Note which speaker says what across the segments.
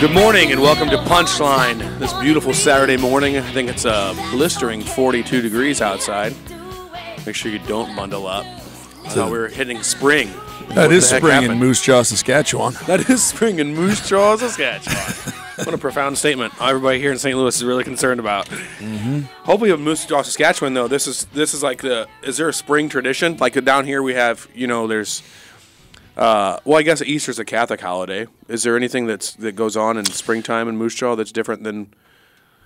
Speaker 1: Good morning and welcome to Punchline. This beautiful Saturday morning. I think it's a blistering 42 degrees outside. Make sure you don't bundle up. I thought we were hitting spring.
Speaker 2: That is spring in Moose Jaw, Saskatchewan.
Speaker 1: That is spring in Moose Jaw, Saskatchewan. What a profound statement. Everybody here in St. Louis is really concerned about. Mm-hmm. Hopefully, in Moose Jaw, Saskatchewan, though, this is like is there a spring tradition? Like down here, we have there's. Well, I guess Easter's a Catholic holiday. Is there anything that goes on in springtime in Moose Jaw that's different than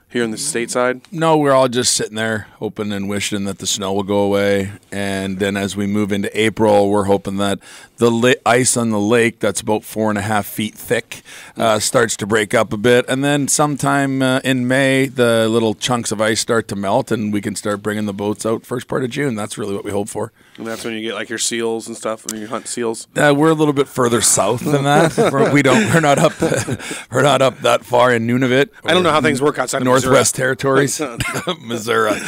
Speaker 1: here in the stateside?
Speaker 2: No, we're all just sitting there hoping and wishing that the snow will go away. And then as we move into April, we're hoping that the ice on the lake that's about 4.5 feet thick starts to break up a bit. And then sometime in May, the little chunks of ice start to melt and we can start bringing the boats out first part of June. That's really what we hope for.
Speaker 1: And that's when you get like your seals and stuff, when you hunt seals?
Speaker 2: We're a little bit further south than that. We're not up that far in Nunavut.
Speaker 1: I don't know how things work outside of
Speaker 2: Northwest Territories, Missouri.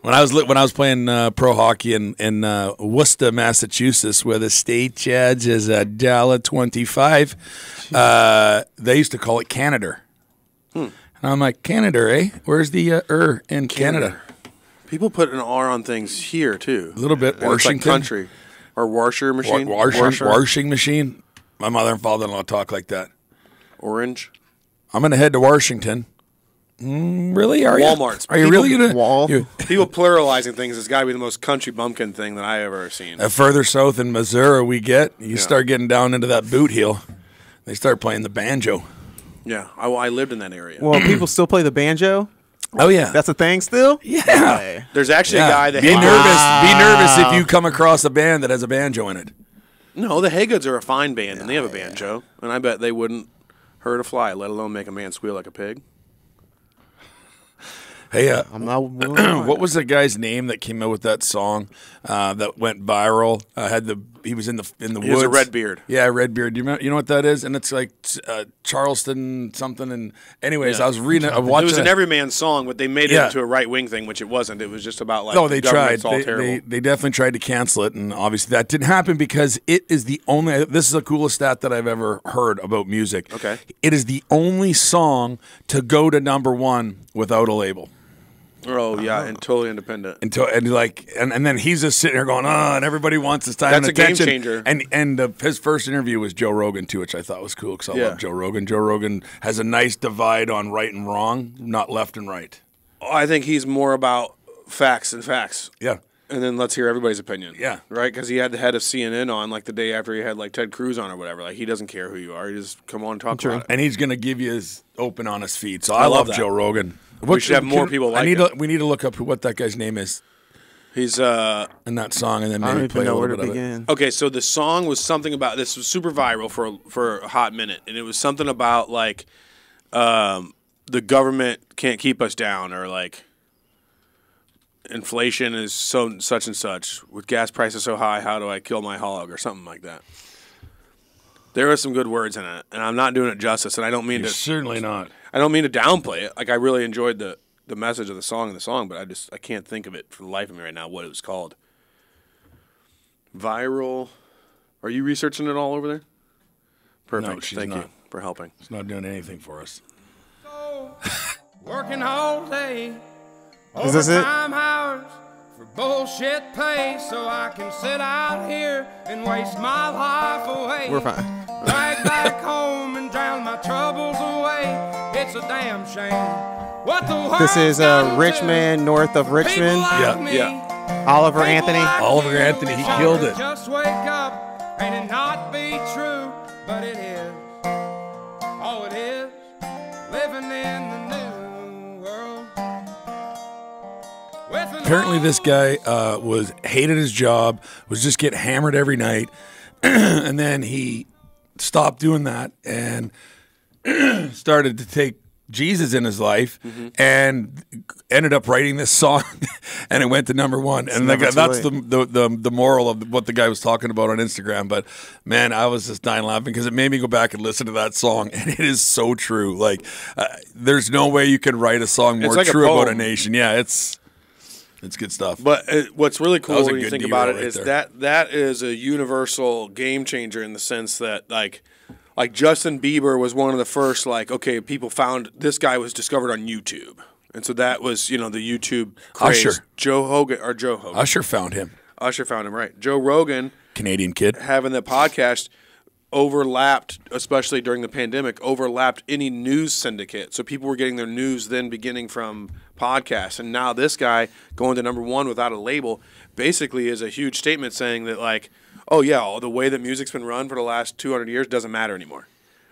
Speaker 2: When I was playing pro hockey in Worcester, Massachusetts, where the state judge is $1.25, they used to call it Canada. And I'm like, Canada, eh? Where's the in Canada?
Speaker 1: People put an R on things here too.
Speaker 2: A little bit. Washington,
Speaker 1: like country, or washer machine.
Speaker 2: Washing machine. My mother and father-in-law talk like that.
Speaker 1: Orange.
Speaker 2: I'm gonna head to Washington. Really? Are
Speaker 1: Walmart's.
Speaker 2: you? Are you really gonna?
Speaker 1: People pluralizing things has got to be the most country bumpkin thing that I ever seen.
Speaker 2: Further south in Missouri, you start getting down into that boot heel. They start playing the banjo.
Speaker 1: Yeah, I lived in that area.
Speaker 3: Well, people still play the banjo.
Speaker 2: Oh yeah,
Speaker 3: that's a thing still.
Speaker 2: Yeah,
Speaker 1: there's actually a guy that
Speaker 2: be nervous if you come across a band that has a banjo in it.
Speaker 1: No, the Haygoods are a fine band and they have a banjo, and I bet they wouldn't hurt a fly, let alone make a man squeal like a pig.
Speaker 2: Hey, what was the guy's name that came out with that song that went viral? He was in the woods.
Speaker 1: He was a Redbeard.
Speaker 2: Yeah, Redbeard. You know what that is? And it's like Charleston something. And anyways, I was reading. I watched.
Speaker 1: It was an everyman song, but they made it into a right wing thing, which it wasn't. It was just about like.
Speaker 2: No, they tried.
Speaker 1: All terrible.
Speaker 2: They definitely tried to cancel it, and obviously that didn't happen because it is the only. This is the coolest stat that I've ever heard about music.
Speaker 1: Okay.
Speaker 2: It is the only song to go to number 1 without a label.
Speaker 1: Oh yeah, and totally independent.
Speaker 2: And then he's just sitting here going, and everybody wants his time and attention.
Speaker 1: That's a game changer.
Speaker 2: And his first interview was Joe Rogan too, which I thought was cool because I love Joe Rogan. Joe Rogan has a nice divide on right and wrong, not left and right.
Speaker 1: I think he's more about facts and facts.
Speaker 2: Yeah.
Speaker 1: And then let's hear everybody's opinion.
Speaker 2: Yeah.
Speaker 1: Right? Because he had the head of CNN on like the day after he had like Ted Cruz on or whatever. Like he doesn't care who you are. He just come on and talk about it.
Speaker 2: And he's going to give you his open, honest feed. So I love Joe Rogan.
Speaker 1: We should have more people like him.
Speaker 2: We need to look up what that guy's name is.
Speaker 1: He's
Speaker 2: in that song, and then maybe play a little bit of it.
Speaker 1: Okay, so the song was something about this was super viral for a hot minute, and it was something about like the government can't keep us down, or like inflation is such and such with gas prices so high. How do I kill my hog, or something like that? There are some good words in it, and I'm not doing it justice, and I don't mean to.
Speaker 2: Certainly not.
Speaker 1: I don't mean to downplay it. Like I really enjoyed the message of the song but I can't think of it for the life of me right now what it was called. Viral. Are you researching it all over there? Perfect.
Speaker 2: No, she's
Speaker 1: Thank
Speaker 2: not.
Speaker 1: you for helping.
Speaker 2: It's not doing anything for us.
Speaker 4: Working all day.
Speaker 3: Is this it?
Speaker 4: Overtime hours for bullshit pay, so I can sit out here and waste my life away.
Speaker 3: We're fine.
Speaker 4: Drag back home and drown my troubles away. It's a damn shame. What the world's
Speaker 3: This is
Speaker 4: done to
Speaker 3: Richmond, north of Richmond.
Speaker 4: people like
Speaker 2: Yeah,
Speaker 4: me.
Speaker 2: yeah.
Speaker 3: Oliver
Speaker 4: People
Speaker 3: Anthony.
Speaker 4: like
Speaker 2: Oliver
Speaker 4: me.
Speaker 2: Anthony, he
Speaker 4: Sorry
Speaker 2: killed
Speaker 4: to
Speaker 2: it.
Speaker 4: Just wake up and it not be true, but it is. Oh, it is. Living in the new world.
Speaker 2: Apparently, this guy hated his job, was just get hammered every night, and then he stopped doing that and started to take Jesus in his life, and ended up writing this song, and it went to number 1. And that's the moral of what the guy was talking about on Instagram. But man, I was just dying laughing because it made me go back and listen to that song, and it is so true. Like, there's no way you can write a song more true about a nation. Yeah, it's good stuff.
Speaker 1: But what's really cool when you
Speaker 2: good
Speaker 1: think
Speaker 2: D-roll
Speaker 1: about it
Speaker 2: right
Speaker 1: is
Speaker 2: there.
Speaker 1: that is a universal game changer in the sense that like like Justin Bieber was one of the first, like, okay, people found this guy was discovered on YouTube. And so that was, the YouTube craze.
Speaker 2: Usher.
Speaker 1: Joe Hogan.
Speaker 2: Usher found him.
Speaker 1: Usher found him, right. Joe Rogan,
Speaker 2: Canadian kid.
Speaker 1: having the podcast overlapped, especially during the pandemic, overlapped any news syndicate. So people were getting their news then beginning from podcasts. And now this guy going to number one without a label basically is a huge statement saying that, like, oh, yeah, the way that music's been run for the last 200 years doesn't matter anymore.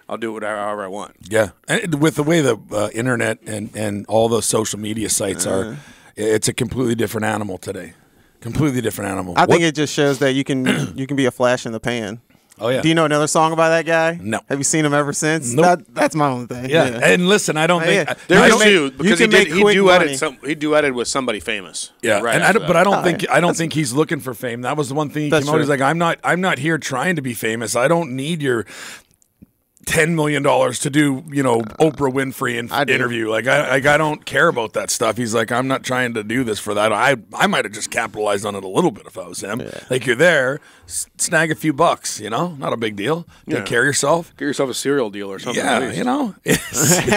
Speaker 1: I'll do it however I want.
Speaker 2: Yeah. And with the way the internet and all those social media sites are, it's a completely different animal today. Completely different animal.
Speaker 3: I think it just shows that you can be a flash in the pan.
Speaker 2: Oh, yeah.
Speaker 3: Do you know another song by that guy?
Speaker 2: No.
Speaker 3: Have you seen him ever since?
Speaker 2: Nope.
Speaker 3: That's my only thing.
Speaker 2: Yeah. And listen, I don't think
Speaker 1: There
Speaker 3: You
Speaker 1: is
Speaker 3: can
Speaker 1: two,
Speaker 3: make-
Speaker 1: because
Speaker 3: you can make
Speaker 1: he
Speaker 3: quick money.
Speaker 1: duetted with somebody famous.
Speaker 2: Yeah,
Speaker 1: right
Speaker 2: and
Speaker 1: after
Speaker 2: but I don't
Speaker 3: that.
Speaker 2: think I don't think he's looking for fame. That was the one thing he
Speaker 3: That's
Speaker 2: came out. He's
Speaker 3: true.
Speaker 2: like, I'm not here trying to be famous. I don't need your $10 million to do Oprah Winfrey interview. Like I don't care about that stuff. He's like, I'm not trying to do this for that. I might have just capitalized on it a little bit if I was him. Yeah. Like you're there, snag a few bucks. Not a big deal. Take care of yourself.
Speaker 1: Get yourself a cereal deal or something.
Speaker 2: Yeah,
Speaker 1: at least.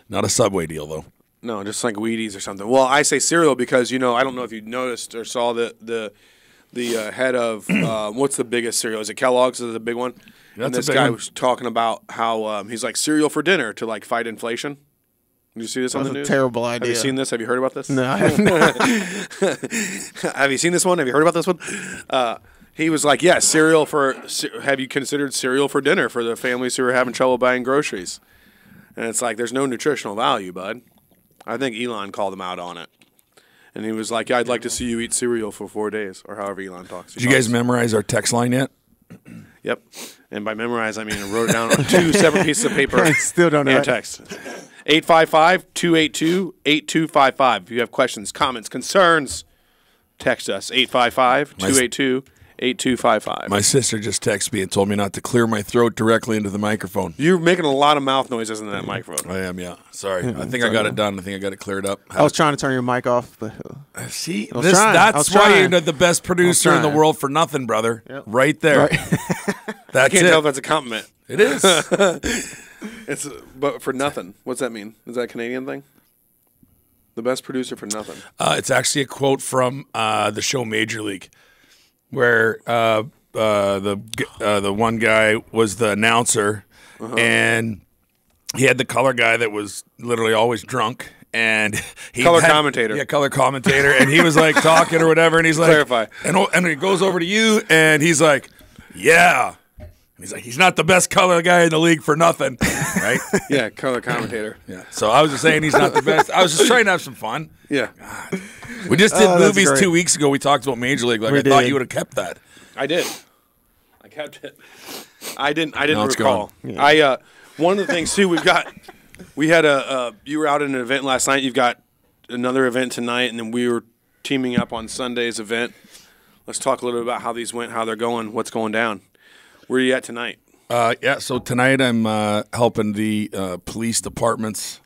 Speaker 2: Not a Subway deal though.
Speaker 1: No, just like Wheaties or something. Well, I say cereal because I don't know if you noticed or saw the head of what's the biggest cereal? Is it Kellogg's? Is it the big one?
Speaker 2: That's
Speaker 1: and this
Speaker 2: a big
Speaker 1: guy
Speaker 2: one.
Speaker 1: was talking about how he's like cereal for dinner to like fight inflation. Did you see this on
Speaker 3: That's
Speaker 1: the
Speaker 3: a
Speaker 1: news?
Speaker 3: terrible
Speaker 1: Have
Speaker 3: idea.
Speaker 1: you seen this? Have you heard about this?
Speaker 3: No, I haven't.
Speaker 1: Have you seen this one? Have you heard about this one? He was like, yeah, cereal for. Have you considered cereal for dinner for the families who are having trouble buying groceries? And it's like, there's no nutritional value, bud. I think Elon called him out on it. And he was like, yeah, I'd like to see you eat cereal for 4 days, or however Elon talks.
Speaker 2: Did you guys memorize our text line yet?
Speaker 1: Yep. And by memorize, I mean I wrote it down on 2 separate pieces of paper.
Speaker 3: I still don't know
Speaker 1: and
Speaker 3: it.
Speaker 1: text. 855-282-8255. If you have questions, comments, concerns, text us. 855-282-8255.
Speaker 2: My sister just texted me and told me not to clear my throat directly into the microphone.
Speaker 1: You're making a lot of mouth noises in that microphone.
Speaker 2: I am, yeah. Sorry. I think I got it done. I think I got it cleared up.
Speaker 3: I was trying to turn your mic off, but
Speaker 2: See,
Speaker 3: I was trying. I was
Speaker 2: that's why you're
Speaker 3: trying.
Speaker 2: the best producer in the
Speaker 3: trying.
Speaker 2: world for nothing, brother. Right there.
Speaker 1: I
Speaker 2: That's
Speaker 1: can't
Speaker 2: it.
Speaker 1: tell if that's a compliment.
Speaker 2: It is.
Speaker 1: It's but for nothing. What's that mean? Is that a Canadian thing? The best producer for nothing.
Speaker 2: It's actually a quote from the show Major League, where the one guy was the announcer, and he had the color guy that was literally always drunk. And he
Speaker 1: Commentator.
Speaker 2: Yeah, color commentator. And he was like talking or whatever. And he's like,
Speaker 1: Clarify.
Speaker 2: And he goes over to you and he's like, yeah. And he's like, he's not the best color guy in the league for nothing. Right?
Speaker 1: Yeah, color commentator.
Speaker 2: Yeah. So I was just saying he's not the best. I was just trying to have some fun.
Speaker 1: Yeah.
Speaker 2: We just did
Speaker 3: Oh, that's
Speaker 2: movies
Speaker 3: great.
Speaker 2: 2 weeks ago. We talked about Major League. Like
Speaker 3: We
Speaker 2: I thought
Speaker 3: did.
Speaker 2: you would have kept that.
Speaker 1: I did. I kept it. I didn't
Speaker 2: Now it's
Speaker 1: recall.
Speaker 2: gone.
Speaker 1: I one of the things too we had you were out at an event last night. You've got another event tonight, and then we were teaming up on Sunday's event. Let's talk a little bit about how these went, how they're going, what's going down. Where are you at tonight?
Speaker 2: Yeah, so tonight I'm helping the police department's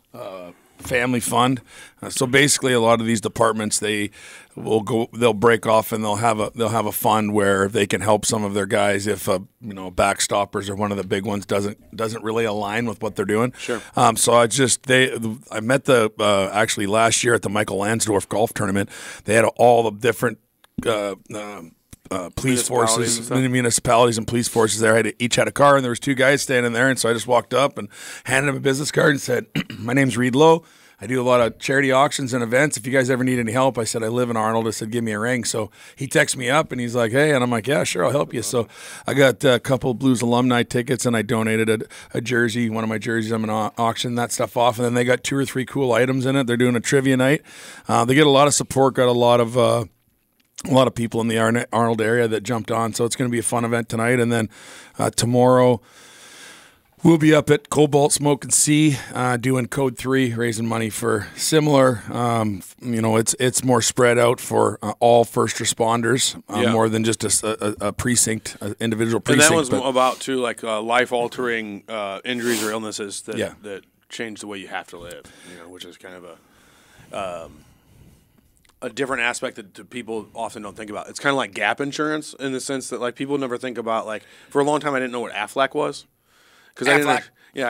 Speaker 2: family fund. So basically, a lot of these departments they'll break off and they'll have a fund where they can help some of their guys if Backstoppers or one of the big ones doesn't really align with what they're doing.
Speaker 1: Sure.
Speaker 2: So I met actually last year at the Michael Lansdorf golf tournament. They had all the different police forces, municipalities and police forces there. Each had a car, and there was 2 guys standing there. And so I just walked up and handed them a business card and said, "My name's Reed Lowe. I do a lot of charity auctions and events. If you guys ever need any help," I said, "I live in Arnold." I said, "Give me a ring." So he texts me up and he's like, "Hey," and I'm like, "Yeah, sure, I'll help you." So I got a couple of Blues alumni tickets and I donated a jersey, one of my jerseys. I'm going to auction that stuff off. And then they got 2 or 3 cool items in it. They're doing a trivia night. They get a lot of support, got a lot of people in the Arnold area that jumped on. So it's going to be a fun event tonight. And then tomorrow we'll be up at Cobalt Smoke and Sea doing Code 3, raising money for similar. It's more spread out for all first responders, more than just a precinct, an individual precinct.
Speaker 1: And that was about too like life-altering injuries or illnesses that change the way you have to live. Which is kind of a different aspect that people often don't think about. It's kind of like gap insurance in the sense that like people never think about like for a long time I didn't know what Aflac was because I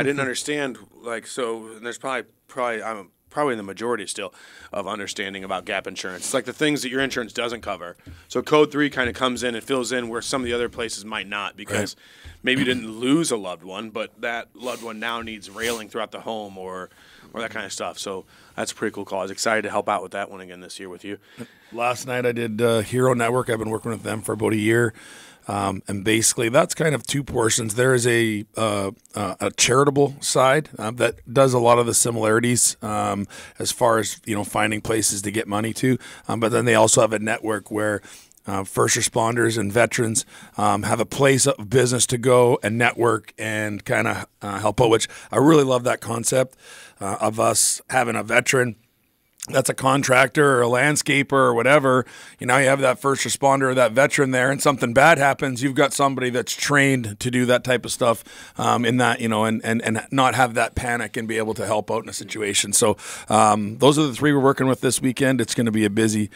Speaker 1: didn't understand like so. And there's probably I'm probably in the majority still of understanding about gap insurance. It's like the things that your insurance doesn't cover. So Code 3 kind of comes in and fills in where some of the other places might not because maybe you didn't lose a loved one, but that loved one now needs railing throughout the home or that kind of stuff. So that's a pretty cool call. I was excited to help out with that one again this year with you.
Speaker 2: Last night I did Hero Network. I've been working with them for about a year. And basically, that's kind of two portions. There is a charitable side that does a lot of the similarities as far as finding places to get money to. But then they also have a network where first responders and veterans have a place of business to go and network and kind of help out. Which I really love that concept of us having a veteran that's a contractor or a landscaper or whatever, you have that first responder or that veteran there and something bad happens, you've got somebody that's trained to do that type of stuff in that, and not have that panic and be able to help out in a situation. So those are the three we're working with this weekend. It's going to be a busy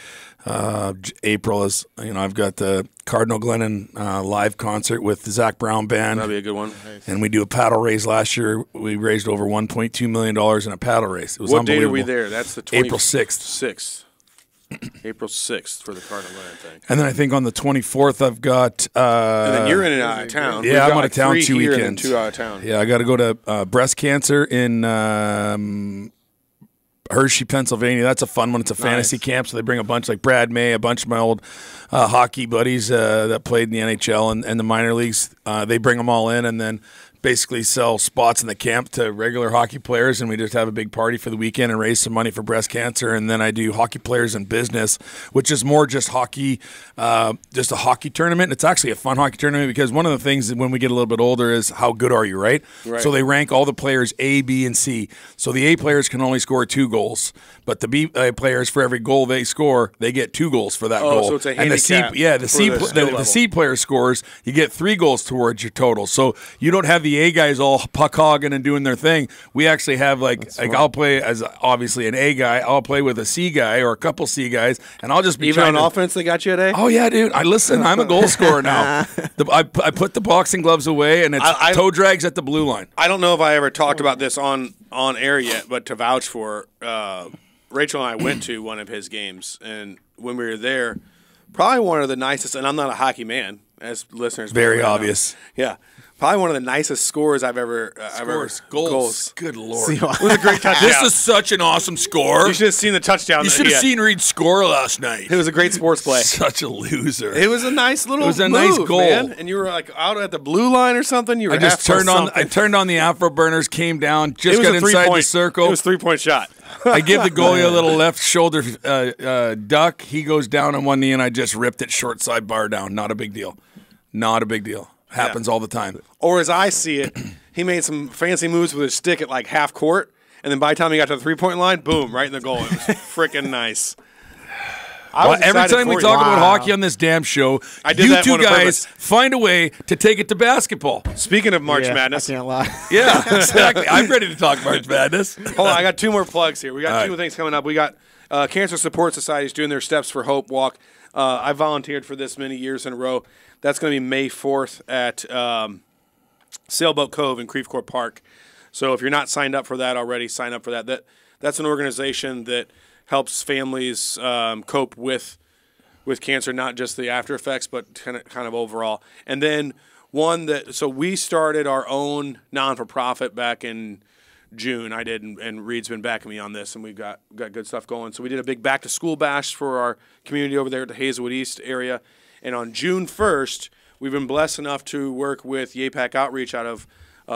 Speaker 2: April. As I've got the Cardinal Glennon live concert with the Zach Brown Band.
Speaker 1: That'll be a good one.
Speaker 2: And we do a paddle race. Last year, we raised over $1.2 million in a paddle race. It was
Speaker 1: what date are
Speaker 2: unbelievable.
Speaker 1: we there? That's the
Speaker 2: April 6th.
Speaker 1: April 6th for the Cardinal Glennon thing.
Speaker 2: And then I think on the 24th, I've got...
Speaker 1: and then you're in and out of town.
Speaker 2: Yeah, I'm out of town 2 weekends.
Speaker 1: And 2 out of town.
Speaker 2: Yeah, I got to go to breast cancer in... Hershey, Pennsylvania. That's a fun one. It's a fantasy camp, so they bring a bunch like Brad May, a bunch of my old hockey buddies that played in the NHL and the minor leagues. They bring them all in and then basically sell spots in the camp to regular hockey players, and we just have a big party for the weekend and raise some money for breast cancer. And then I do hockey players in business, which is more just hockey, just a hockey tournament. It's actually a fun hockey tournament because one of the things when we get a little bit older is how good are you, right? So they rank all the players A, B, and C. So the A players can only score 2 goals, but the B players, for every goal they score, they get 2 goals for that goal.
Speaker 1: So it's a
Speaker 2: and
Speaker 1: handicap.
Speaker 2: The C player scores, you get 3 goals towards your total. So you don't have the A guys all puck hogging and doing their thing. We actually have I'll play as obviously an A guy. I'll play with a C guy or a couple C guys, and I'll just be
Speaker 1: even on offense. They got you at A.
Speaker 2: Oh yeah, dude. I'm a goal scorer now. I put the boxing gloves away, and it's toe drags at the blue line.
Speaker 1: I don't know if I ever talked about this on air yet, but to vouch for, Rachel and I went to one of his games, and when we were there, probably one of the nicest. And I'm not a hockey man, as listeners.
Speaker 2: Very obvious.
Speaker 1: Yeah. Probably one of the nicest scores I've ever
Speaker 2: goals. Good Lord.
Speaker 1: It was a great touchdown.
Speaker 2: This is such an awesome score.
Speaker 1: You should have seen the touchdown.
Speaker 2: You should have seen Reed score last night.
Speaker 1: It was a great sports play.
Speaker 2: Such a loser.
Speaker 1: It was a nice little
Speaker 2: nice goal.
Speaker 1: Man. And you were like out at the blue line or something.
Speaker 2: I turned on the afterburners, came down, just got inside the circle.
Speaker 1: It was a 3-point shot.
Speaker 2: I give the goalie a little left shoulder duck. He goes down on one knee, and I just ripped it short side bar down. Not a big deal. Not a big deal. Happens all the time.
Speaker 1: Or as I see it, he made some fancy moves with his stick at like half court, and then by the time he got to the 3-point line, boom, right in the goal. It was freaking nice.
Speaker 2: Every time we talk about hockey on this damn show, you two guys find a way to take it to basketball.
Speaker 1: Speaking of March Madness.
Speaker 3: I can't lie.
Speaker 2: Yeah, exactly. I'm ready to talk March Madness.
Speaker 1: Hold on, I got 2 more plugs here. We got 2 things coming up. We got Cancer Support Societies doing their Steps for Hope walk. I volunteered for this many years in a row. That's going to be May 4th at Sailboat Cove in Creve Coeur Park. So if you're not signed up for that already, sign up for that. That's an organization that helps families cope with cancer, not just the after effects, but kind of overall. And then so we started our own non-for-profit back in June. I did, and Reed's been backing me on this, and we've got good stuff going. So we did a big back-to-school bash for our community over there at the Hazelwood East area. And on June 1st, we've been blessed enough to work with YAPAC Outreach out of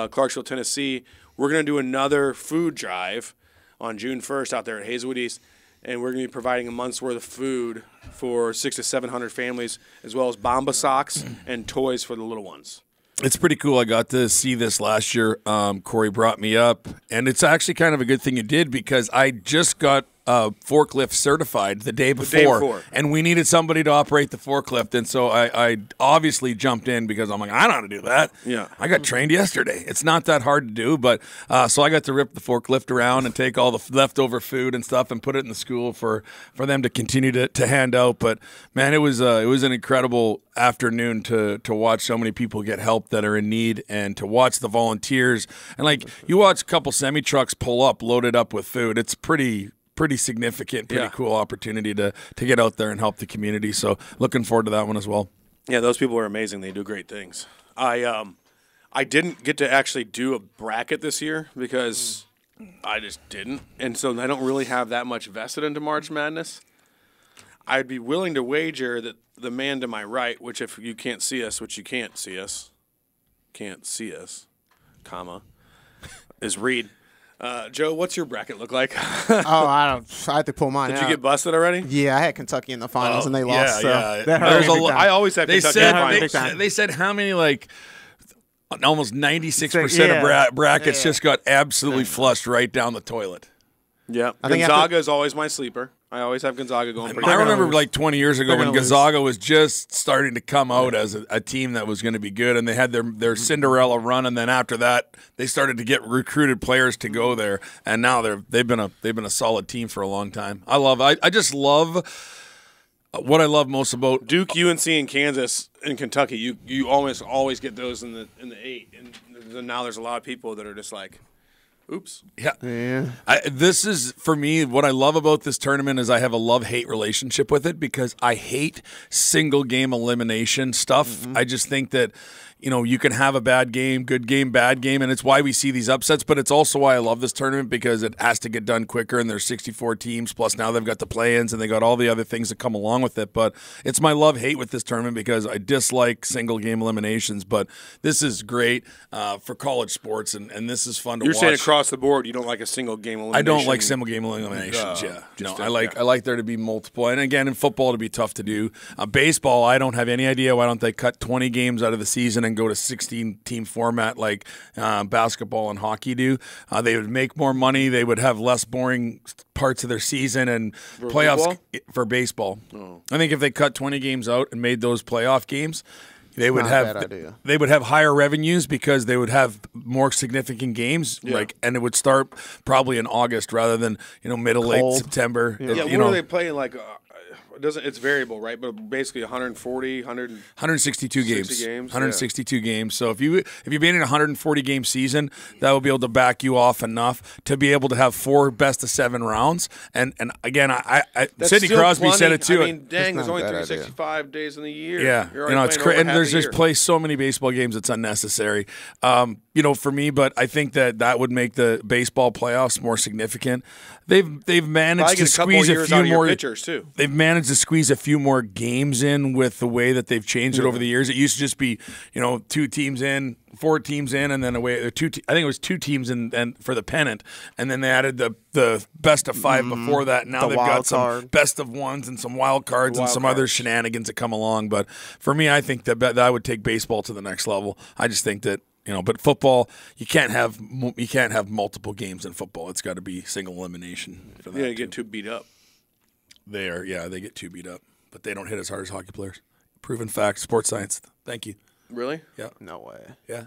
Speaker 1: Clarksville, Tennessee. We're going to do another food drive on June 1st out there at Hazelwood East, and we're going to be providing a month's worth of food for 600 to 700 families, as well as Bamba socks and toys for the little ones.
Speaker 2: It's pretty cool. I got to see this last year. Corey brought me up, and it's actually kind of a good thing you did because I just got forklift certified the day before, and we needed somebody to operate the forklift, and so I obviously jumped in because I'm like, I know how to do that.
Speaker 1: Yeah.
Speaker 2: I got trained yesterday. It's not that hard to do, but so I got to rip the forklift around and take all the leftover food and stuff and put it in the school for them to continue to hand out. But man, it was an incredible afternoon to watch so many people get help that are in need, and to watch the volunteers, and like you watch a couple semi trucks pull up loaded up with food. It's pretty significant, pretty cool opportunity to get out there and help the community. So looking forward to that one as well.
Speaker 1: Yeah, those people are amazing. They do great things. I didn't get to actually do a bracket this year because I just didn't, and so I don't really have that much vested into March Madness. I'd be willing to wager that the man to my right, which if you can't see us, which you can't see us, comma, is Reed. Joe, what's your bracket look like?
Speaker 3: I had to pull mine
Speaker 1: Did
Speaker 3: out.
Speaker 1: you get busted already?
Speaker 3: Yeah, I had Kentucky in the finals and they lost. So
Speaker 2: yeah.
Speaker 3: that hurt me big time.
Speaker 1: I always have Kentucky in the finals.
Speaker 2: They said how many, like almost 96% of brackets just got absolutely flushed right down the toilet.
Speaker 1: Yeah,
Speaker 3: I think
Speaker 1: Gonzaga is always my sleeper. I always have Gonzaga going pretty
Speaker 2: I
Speaker 1: hard.
Speaker 2: remember like 20 years ago
Speaker 3: They're
Speaker 2: when
Speaker 3: gonna lose.
Speaker 2: Gonzaga was just starting to come out as a team that was going to be good, and they had their Cinderella run, and then after that they started to get recruited players to go there, and now they've been a solid team for a long time. I just love what I love most about
Speaker 1: Duke, UNC, and Kansas and Kentucky. You always get those in the 8, and now there's a lot of people that are just like, oops.
Speaker 3: Yeah.
Speaker 2: This is, for me, what I love about this tournament is I have a love-hate relationship with it because I hate single-game elimination stuff. I just think that, you can have a bad game, good game, bad game, and it's why we see these upsets, but it's also why I love this tournament because it has to get done quicker, and there's 64 teams, plus now they've got the play-ins, and they got all the other things that come along with it, but it's my love-hate with this tournament because I dislike single-game eliminations, but this is great for college sports, and this is fun to watch.
Speaker 1: You're saying across the board you don't like a single game elimination?
Speaker 2: I don't like single game eliminations. I like there to be multiple, and again in football to be tough to do. Baseball, I don't have any idea why don't they cut 20 games out of the season and go to 16-team format like basketball and hockey do. They would make more money. They would have less boring parts of their season and playoffs for baseball. Oh. I think if they cut 20 games out and made those playoff games, they would have higher revenues because they would have more significant games, and it would start probably in August rather than late September.
Speaker 1: Yeah, what are they playing like? It's variable, right? But basically 162
Speaker 2: games. 162
Speaker 1: yeah.
Speaker 2: games. So if you've been in a 140 game season, that will be able to back you off enough to be able to have 4 best-of-7 rounds. And again, Sidney Crosby said it too.
Speaker 1: I mean, dang, there's only 365 days in the year.
Speaker 2: Yeah, it's crazy. And there's just play so many baseball games, it's unnecessary. For me, but I think that would make the baseball playoffs more significant. They've managed to squeeze a few more
Speaker 1: pitchers too.
Speaker 2: They've managed to squeeze a few more games in with the way that they've changed it over the years. It used to just be 2 teams in, 4 teams in, and then away. I think it was 2 teams in for the pennant, and then they added the best of 5 before that. Now they've got some best of 1s and some wild cards and some other shenanigans that come along. But for me, I think that would take baseball to the next level. I just think that. But football, you can't have multiple games in football. It's got to be single elimination. For that
Speaker 1: you get too beat up.
Speaker 2: They get too beat up, but they don't hit as hard as hockey players. Proven fact, sports science. Thank you.
Speaker 1: Really?
Speaker 2: Yeah.
Speaker 3: No way.
Speaker 2: Yeah.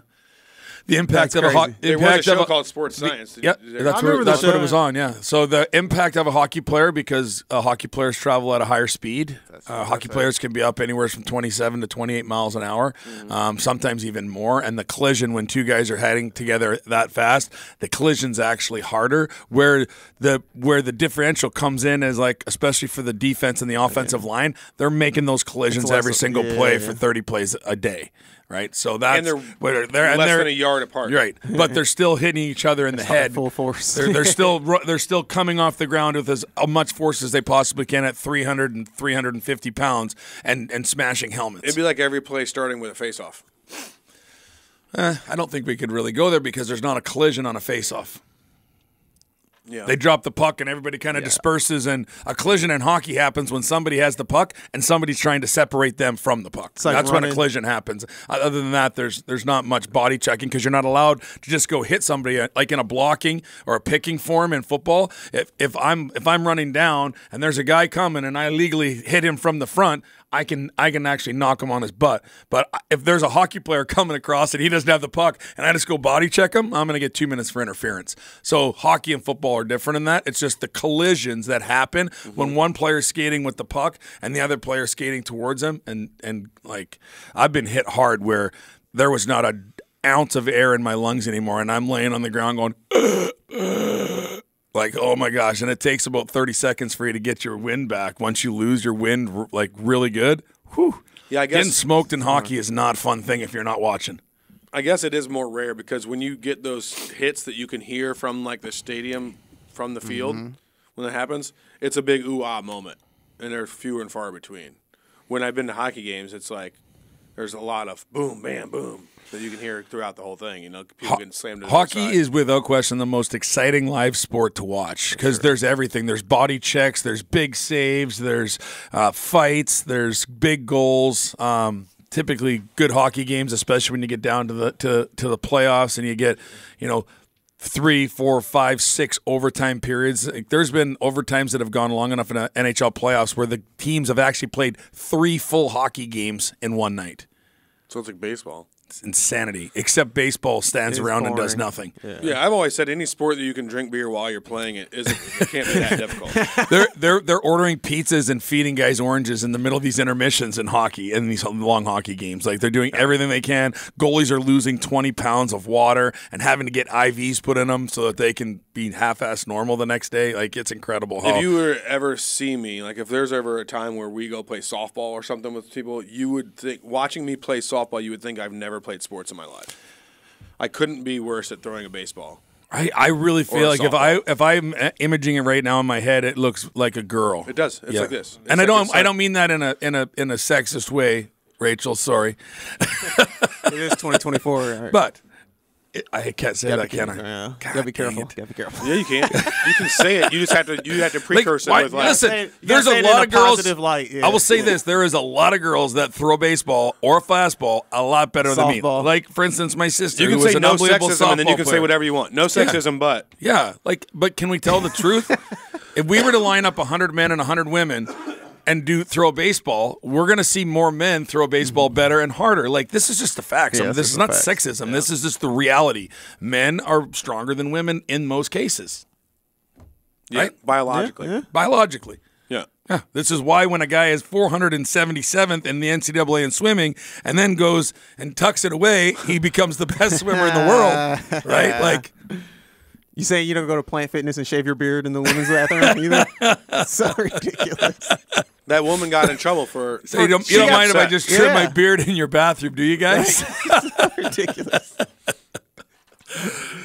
Speaker 2: The impact of a hockey.
Speaker 1: There was a show called Sports Science.
Speaker 2: That's what it was on. Yeah. So the impact of a hockey player, because hockey players travel at a higher speed. Hockey players can be up anywhere from 27 to 28 miles an hour, sometimes even more. And the collision, when 2 guys are heading together that fast, the collision's actually harder. Where the differential comes in is like, especially for the defense and the offensive line, they're making those collisions every single play for 30 plays a day. Right, so that's
Speaker 1: they're less than a yard apart.
Speaker 2: Right, but they're still hitting each other in the head,
Speaker 3: full force.
Speaker 2: They're still coming off the ground with as much force as they possibly can at 300 and 350 pounds and smashing helmets.
Speaker 1: It'd be like every play starting with a face-off.
Speaker 2: I don't think we could really go there because there's not a collision on a face-off.
Speaker 1: Yeah.
Speaker 2: They drop the puck and everybody kind of disperses, and a collision in hockey happens when somebody has the puck and somebody's trying to separate them from the puck.
Speaker 3: like
Speaker 2: That's when a
Speaker 3: running.
Speaker 2: collision happens. Other than that, there's not much body checking because you're not allowed to just go hit somebody like in a blocking or a picking form in football. If I'm running down and there's a guy coming and I legally hit him from the front, I can actually knock him on his butt. But if there's a hockey player coming across and he doesn't have the puck and I just go body check him, I'm going to get 2 minutes for interference. So hockey and football are different in that. It's just the collisions that happen when one player's skating with the puck and the other player skating towards him. And like I've been hit hard where there was not an ounce of air in my lungs anymore, and I'm laying on the ground going, like, oh my gosh. And it takes about 30 seconds for you to get your wind back. Once you lose your wind, like, really good, whew.
Speaker 1: Yeah, I guess
Speaker 2: Getting smoked in hockey is not a fun thing if you're not watching.
Speaker 1: I guess it is more rare because when you get those hits that you can hear from, like, the stadium, from the field, when that happens, it's a big ooh-ah moment, and they're fewer and far between. When I've been to hockey games, it's like there's a lot of boom, bam, boom that you can hear throughout the whole thing. You know, people getting slammed to the
Speaker 2: Hockey
Speaker 1: side.
Speaker 2: is without question the most exciting live sport to watch because there's everything. There's body checks, there's big saves, there's fights, there's big goals. Typically, good hockey games, especially when you get down to the playoffs and you get, 3, 4, 5, 6 overtime periods. Like, there's been overtimes that have gone long enough in NHL playoffs where the teams have actually played 3 full hockey games in one night.
Speaker 1: So it's like baseball.
Speaker 2: It's insanity. Except baseball stands
Speaker 3: It is
Speaker 2: around and does
Speaker 3: boring.
Speaker 2: nothing.
Speaker 1: Yeah, I've always said any sport that you can drink beer while you're playing it can't be that difficult.
Speaker 2: They're ordering pizzas and feeding guys oranges in the middle of these intermissions in hockey and these long hockey games. Like, they're doing everything they can. Goalies are losing 20 pounds of water and having to get IVs put in them so that they can be half-assed normal the next day. Like, it's incredible.
Speaker 1: If you were ever see me, like if there's ever a time where we go play softball or something with people, you would think, watching me play softball, you would think I've never played sports in my life. I couldn't be worse at throwing a baseball.
Speaker 2: I really feel
Speaker 1: Or
Speaker 2: like
Speaker 1: softball.
Speaker 2: if I'm imaging it right now in my head, it looks like a girl.
Speaker 1: It does. It's
Speaker 2: Yeah.
Speaker 1: like this. It's
Speaker 2: And
Speaker 1: like
Speaker 2: I don't mean that in a sexist way, Rachel. Sorry,
Speaker 3: It is 2024. Right?
Speaker 2: but I can't say that, can I?
Speaker 3: Yeah.
Speaker 2: God
Speaker 3: Gotta be
Speaker 2: dang
Speaker 3: careful.
Speaker 2: it.
Speaker 3: Gotta be careful.
Speaker 1: Yeah, you can. You can say it. You just have to precurse
Speaker 2: why-
Speaker 1: it with like.
Speaker 2: listen,
Speaker 3: You gotta
Speaker 2: there's
Speaker 3: say
Speaker 2: a
Speaker 3: it
Speaker 2: lot
Speaker 3: in
Speaker 2: of girls.
Speaker 3: positive light, yeah.
Speaker 2: I will say this: there is a lot of girls that throw baseball or a fastball a lot better than me.
Speaker 3: Softball.
Speaker 2: Like, for instance, my sister.
Speaker 1: You
Speaker 2: who
Speaker 1: can
Speaker 2: was
Speaker 1: say
Speaker 2: an
Speaker 1: no
Speaker 2: unbelievable
Speaker 1: sexism, and then you
Speaker 2: softball
Speaker 1: can say
Speaker 2: player.
Speaker 1: whatever you want. No sexism, but
Speaker 2: Yeah, but can we tell the truth? If we were to line up 100 men and 100 women and throw baseball, we're going to see more men throw baseball better and harder. Like, this is just the facts.
Speaker 3: Yeah,
Speaker 2: This
Speaker 3: this
Speaker 2: is
Speaker 3: is
Speaker 2: not
Speaker 3: the facts.
Speaker 2: sexism. This is just the reality. Men are stronger than women in most cases,
Speaker 1: yeah,
Speaker 2: Right?
Speaker 1: biologically.
Speaker 3: Yeah.
Speaker 2: biologically.
Speaker 1: Yeah.
Speaker 2: Yeah, this is why when a guy is 477th in the NCAA in swimming and then goes and tucks it away, he becomes the best swimmer in the world, right? Like,
Speaker 3: You saying you don't go to Planet Fitness and shave your beard in the women's bathroom either? So ridiculous.
Speaker 1: That woman got in trouble for.
Speaker 2: so you don't
Speaker 1: she got
Speaker 2: mind if I
Speaker 1: upset.
Speaker 2: just trim my
Speaker 3: Yeah.
Speaker 2: beard in your bathroom, do you guys?
Speaker 3: Ridiculous.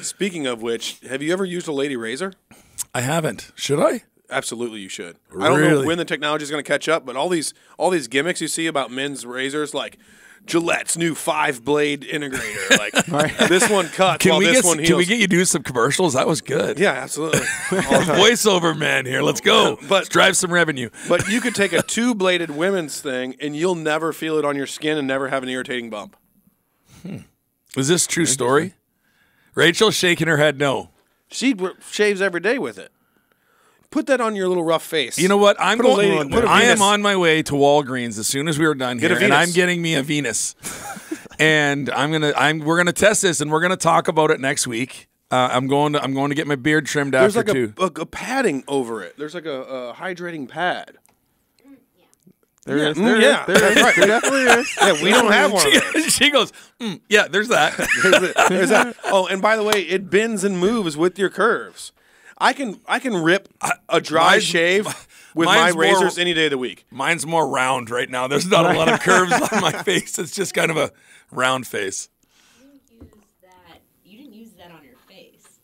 Speaker 1: Speaking of which, have you ever used a lady razor?
Speaker 2: I haven't. Should I?
Speaker 1: Absolutely, you should. I don't know
Speaker 2: Really?
Speaker 1: when the technology is going to catch up, but all these gimmicks you see about men's razors, like Gillette's new 5-blade integrator, like this one cuts while this one heals.
Speaker 2: Can we get you to do some commercials? That was good.
Speaker 1: Yeah, absolutely.
Speaker 2: Voiceover man here. Let's go. Let's drive some revenue.
Speaker 1: But you could take a 2-bladed women's thing, and you'll never feel it on your skin and never have an irritating bump.
Speaker 2: Is this a true story? Rachel's shaking her head no.
Speaker 1: She shaves every day with it. Put that on your little rough face.
Speaker 2: You know what? I'm
Speaker 1: Put a
Speaker 2: going.
Speaker 1: lady- put a
Speaker 2: I am
Speaker 1: Venus.
Speaker 2: on my way to Walgreens as soon as we are done
Speaker 1: Get
Speaker 2: here,
Speaker 1: a
Speaker 2: and I'm
Speaker 1: Venus.
Speaker 2: getting me a Venus. And we're gonna test this, and we're gonna talk about it next week. I'm going to get my beard trimmed
Speaker 1: There's
Speaker 2: after
Speaker 1: like
Speaker 2: too.
Speaker 1: a padding over it. There's like a hydrating pad.
Speaker 3: There
Speaker 1: Yeah,
Speaker 3: is.
Speaker 1: mm,
Speaker 3: There
Speaker 1: yeah,
Speaker 3: is. There
Speaker 1: that's
Speaker 3: is.
Speaker 1: right.
Speaker 3: There definitely is.
Speaker 1: Yeah, we don't have one of those.
Speaker 2: She goes, yeah. There's that.
Speaker 1: There's that. Oh, and by the way, it bends and moves with your curves. I can rip a dry
Speaker 2: mine's-
Speaker 1: shave with my
Speaker 2: mine's more-
Speaker 1: razors any day of the week.
Speaker 2: Mine's more round right now. There's not a lot of curves on my face. It's just kind of a round face.
Speaker 5: You didn't use that on your face.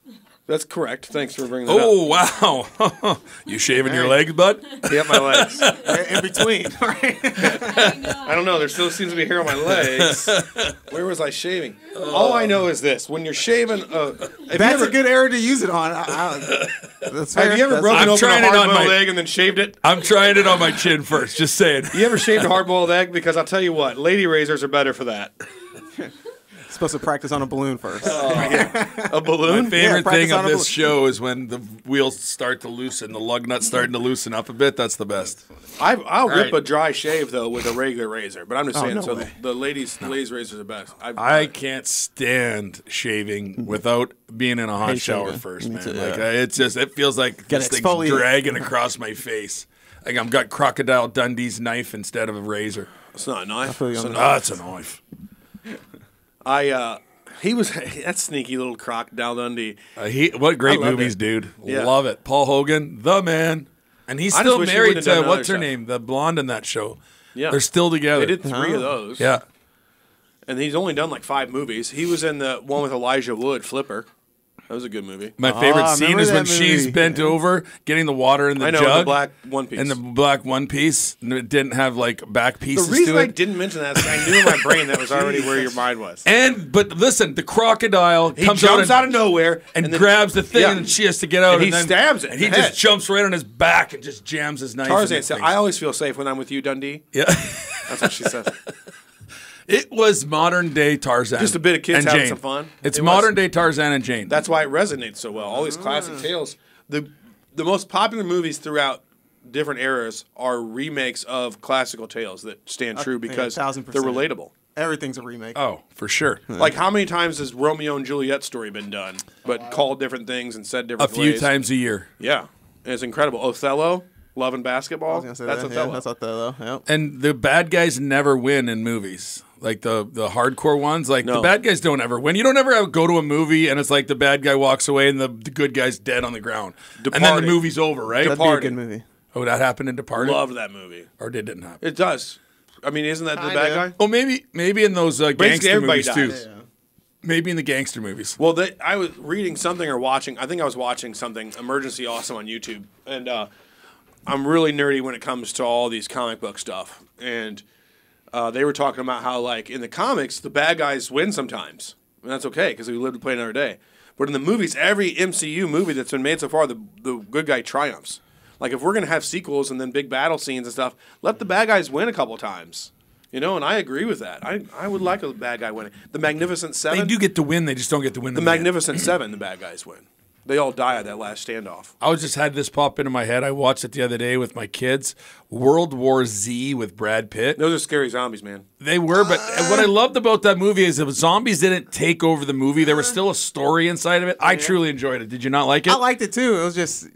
Speaker 1: That's correct. Thanks for bringing that up.
Speaker 2: Oh wow! You shaving your legs, bud?
Speaker 1: Yep, my legs.
Speaker 3: In between. Right?
Speaker 1: I don't know. There still seems to be hair on my legs. Where was I shaving? All I know is this: when you're shaving,
Speaker 3: That's a good area to use it on. That's
Speaker 1: Have
Speaker 3: fair.
Speaker 1: you ever
Speaker 3: That's-
Speaker 1: broken
Speaker 2: I'm
Speaker 1: open
Speaker 2: trying
Speaker 1: a
Speaker 2: it on
Speaker 1: hard-boiled
Speaker 2: my-
Speaker 1: egg and then shaved it?
Speaker 2: I'm trying it on my chin first. Just saying.
Speaker 1: You ever shaved a hard-boiled egg? Because I'll tell you what, lady razors are better for that.
Speaker 3: supposed to practice on a balloon first.
Speaker 1: A balloon?
Speaker 2: My favorite
Speaker 3: practice
Speaker 2: thing of
Speaker 3: on a
Speaker 2: this
Speaker 3: balloon.
Speaker 2: show is when the wheels start to loosen, the lug nuts starting to loosen up a bit. That's the best.
Speaker 1: I'll rip
Speaker 2: right.
Speaker 1: a dry shave though with a regular razor, but I'm just saying.
Speaker 3: no
Speaker 1: So
Speaker 3: way.
Speaker 1: the ladies' razors are the best.
Speaker 2: I can't stand shaving without being in a hot
Speaker 3: Hate
Speaker 2: shower
Speaker 3: shaving.
Speaker 2: first,
Speaker 3: Me
Speaker 2: man.
Speaker 3: too,
Speaker 2: Like
Speaker 3: yeah.
Speaker 2: it feels like
Speaker 3: Gotta
Speaker 2: this thing's
Speaker 3: exfoliate.
Speaker 2: dragging across my face. Like I've got Crocodile Dundee's knife instead of a razor.
Speaker 1: It's not a knife.
Speaker 3: feel you
Speaker 1: It's
Speaker 3: on
Speaker 1: a
Speaker 3: that.
Speaker 1: knife.
Speaker 2: It's a knife.
Speaker 1: He was that sneaky little Crocodile Dundee.
Speaker 2: What great
Speaker 1: I loved
Speaker 2: movies,
Speaker 1: it.
Speaker 2: dude.
Speaker 1: Yeah.
Speaker 2: Love it. Paul Hogan, the man. And he's
Speaker 1: I just
Speaker 2: still
Speaker 1: wish he
Speaker 2: married
Speaker 1: wouldn't have
Speaker 2: to,
Speaker 1: done
Speaker 2: what's her
Speaker 1: other
Speaker 2: name? The blonde in that show.
Speaker 1: Yeah,
Speaker 2: They're still together.
Speaker 1: They did 3 of those.
Speaker 2: Yeah.
Speaker 1: and he's only done like 5 movies. He was in the one with Elijah Wood, Flipper. That was a good movie.
Speaker 2: My favorite
Speaker 3: I
Speaker 2: scene
Speaker 3: remember
Speaker 2: is when
Speaker 3: that
Speaker 2: she's
Speaker 3: movie.
Speaker 2: bent over, getting the water in the
Speaker 1: I know
Speaker 2: jug.
Speaker 1: the black one piece.
Speaker 2: and the black one piece. And it didn't have like back
Speaker 1: the
Speaker 2: pieces
Speaker 1: reason
Speaker 2: to
Speaker 1: I
Speaker 2: it.
Speaker 1: didn't mention that is I knew in my brain that was already where your mind was.
Speaker 2: But listen, the crocodile
Speaker 1: He
Speaker 2: comes
Speaker 1: jumps out
Speaker 2: and,
Speaker 1: of nowhere
Speaker 2: and
Speaker 1: then-
Speaker 2: grabs the thing,
Speaker 1: Yeah.
Speaker 2: and she has to get out.
Speaker 1: And he
Speaker 2: then,
Speaker 1: stabs it
Speaker 2: and
Speaker 1: in
Speaker 2: he
Speaker 1: the
Speaker 2: just
Speaker 1: head.
Speaker 2: jumps right on his back and just jams his knife. in
Speaker 1: Tarzan
Speaker 2: the
Speaker 1: said,
Speaker 2: thing.
Speaker 1: "I always feel safe when I'm with you, Dundee."
Speaker 2: Yeah,
Speaker 1: That's what she said.
Speaker 2: it was modern day Tarzan.
Speaker 1: Just a bit of kids
Speaker 2: and
Speaker 1: having
Speaker 2: Jane.
Speaker 1: some fun.
Speaker 2: It's
Speaker 1: It
Speaker 2: modern
Speaker 1: was.
Speaker 2: day Tarzan and Jane.
Speaker 1: That's why it resonates so well. All these classic tales. The most popular movies throughout different eras are remakes of classical tales that stand true because
Speaker 3: 1000%.
Speaker 1: they're relatable.
Speaker 3: Everything's a remake.
Speaker 2: oh, for sure.
Speaker 1: Like how many times has Romeo and Juliet story been done, but called different things and said
Speaker 2: A
Speaker 1: different
Speaker 2: few
Speaker 1: ways?
Speaker 2: times a year.
Speaker 1: Yeah, and it's incredible. Othello, Love and
Speaker 3: I
Speaker 1: Basketball.
Speaker 3: was gonna say
Speaker 1: That's
Speaker 3: that.
Speaker 1: Othello.
Speaker 3: Yeah, that's Othello. Yep.
Speaker 2: And the bad guys never win in movies. Like the hardcore ones, like the
Speaker 1: No.
Speaker 2: bad guys don't ever win. You don't ever go to a movie and it's like the bad guy walks away and the good guy's dead on the ground. And then the
Speaker 1: Departed.
Speaker 2: movie's over, right?
Speaker 3: That'd be a
Speaker 1: Departed.
Speaker 3: good movie.
Speaker 2: Oh, that happened in Departed?
Speaker 1: Love that movie.
Speaker 2: Or didn't happen?
Speaker 1: It does. I mean, isn't that the
Speaker 3: Kinda.
Speaker 1: bad guy?
Speaker 2: Oh, maybe in those gangster
Speaker 1: everybody
Speaker 2: movies too.
Speaker 1: dies.
Speaker 2: Maybe in the gangster movies.
Speaker 1: Well, I was reading something or watching. I think I was watching something. Emergency Awesome on YouTube, and I'm really nerdy when it comes to all these comic book stuff. And they were talking about how, like in the comics, the bad guys win sometimes, and that's okay because we live to play another day. But in the movies, every MCU movie that's been made so far, the good guy triumphs. Like if we're gonna have sequels and then big battle scenes and stuff, let the bad guys win a couple times. You know, and I agree with that. I would like a bad guy winning. The Magnificent Seven.
Speaker 2: They do get to win. They just don't get to win.
Speaker 1: The
Speaker 2: in end.
Speaker 1: Magnificent Seven, the bad guys win. They all die at that last standoff.
Speaker 2: I was just had this pop into my head. I watched it the other day with my kids. World War Z with Brad Pitt.
Speaker 1: Those are scary zombies, man.
Speaker 2: They were, but what I loved about that movie is that zombies didn't take over the movie. There was still a story inside of it. I truly enjoyed it. Did you not like it?
Speaker 3: I liked it too. It was just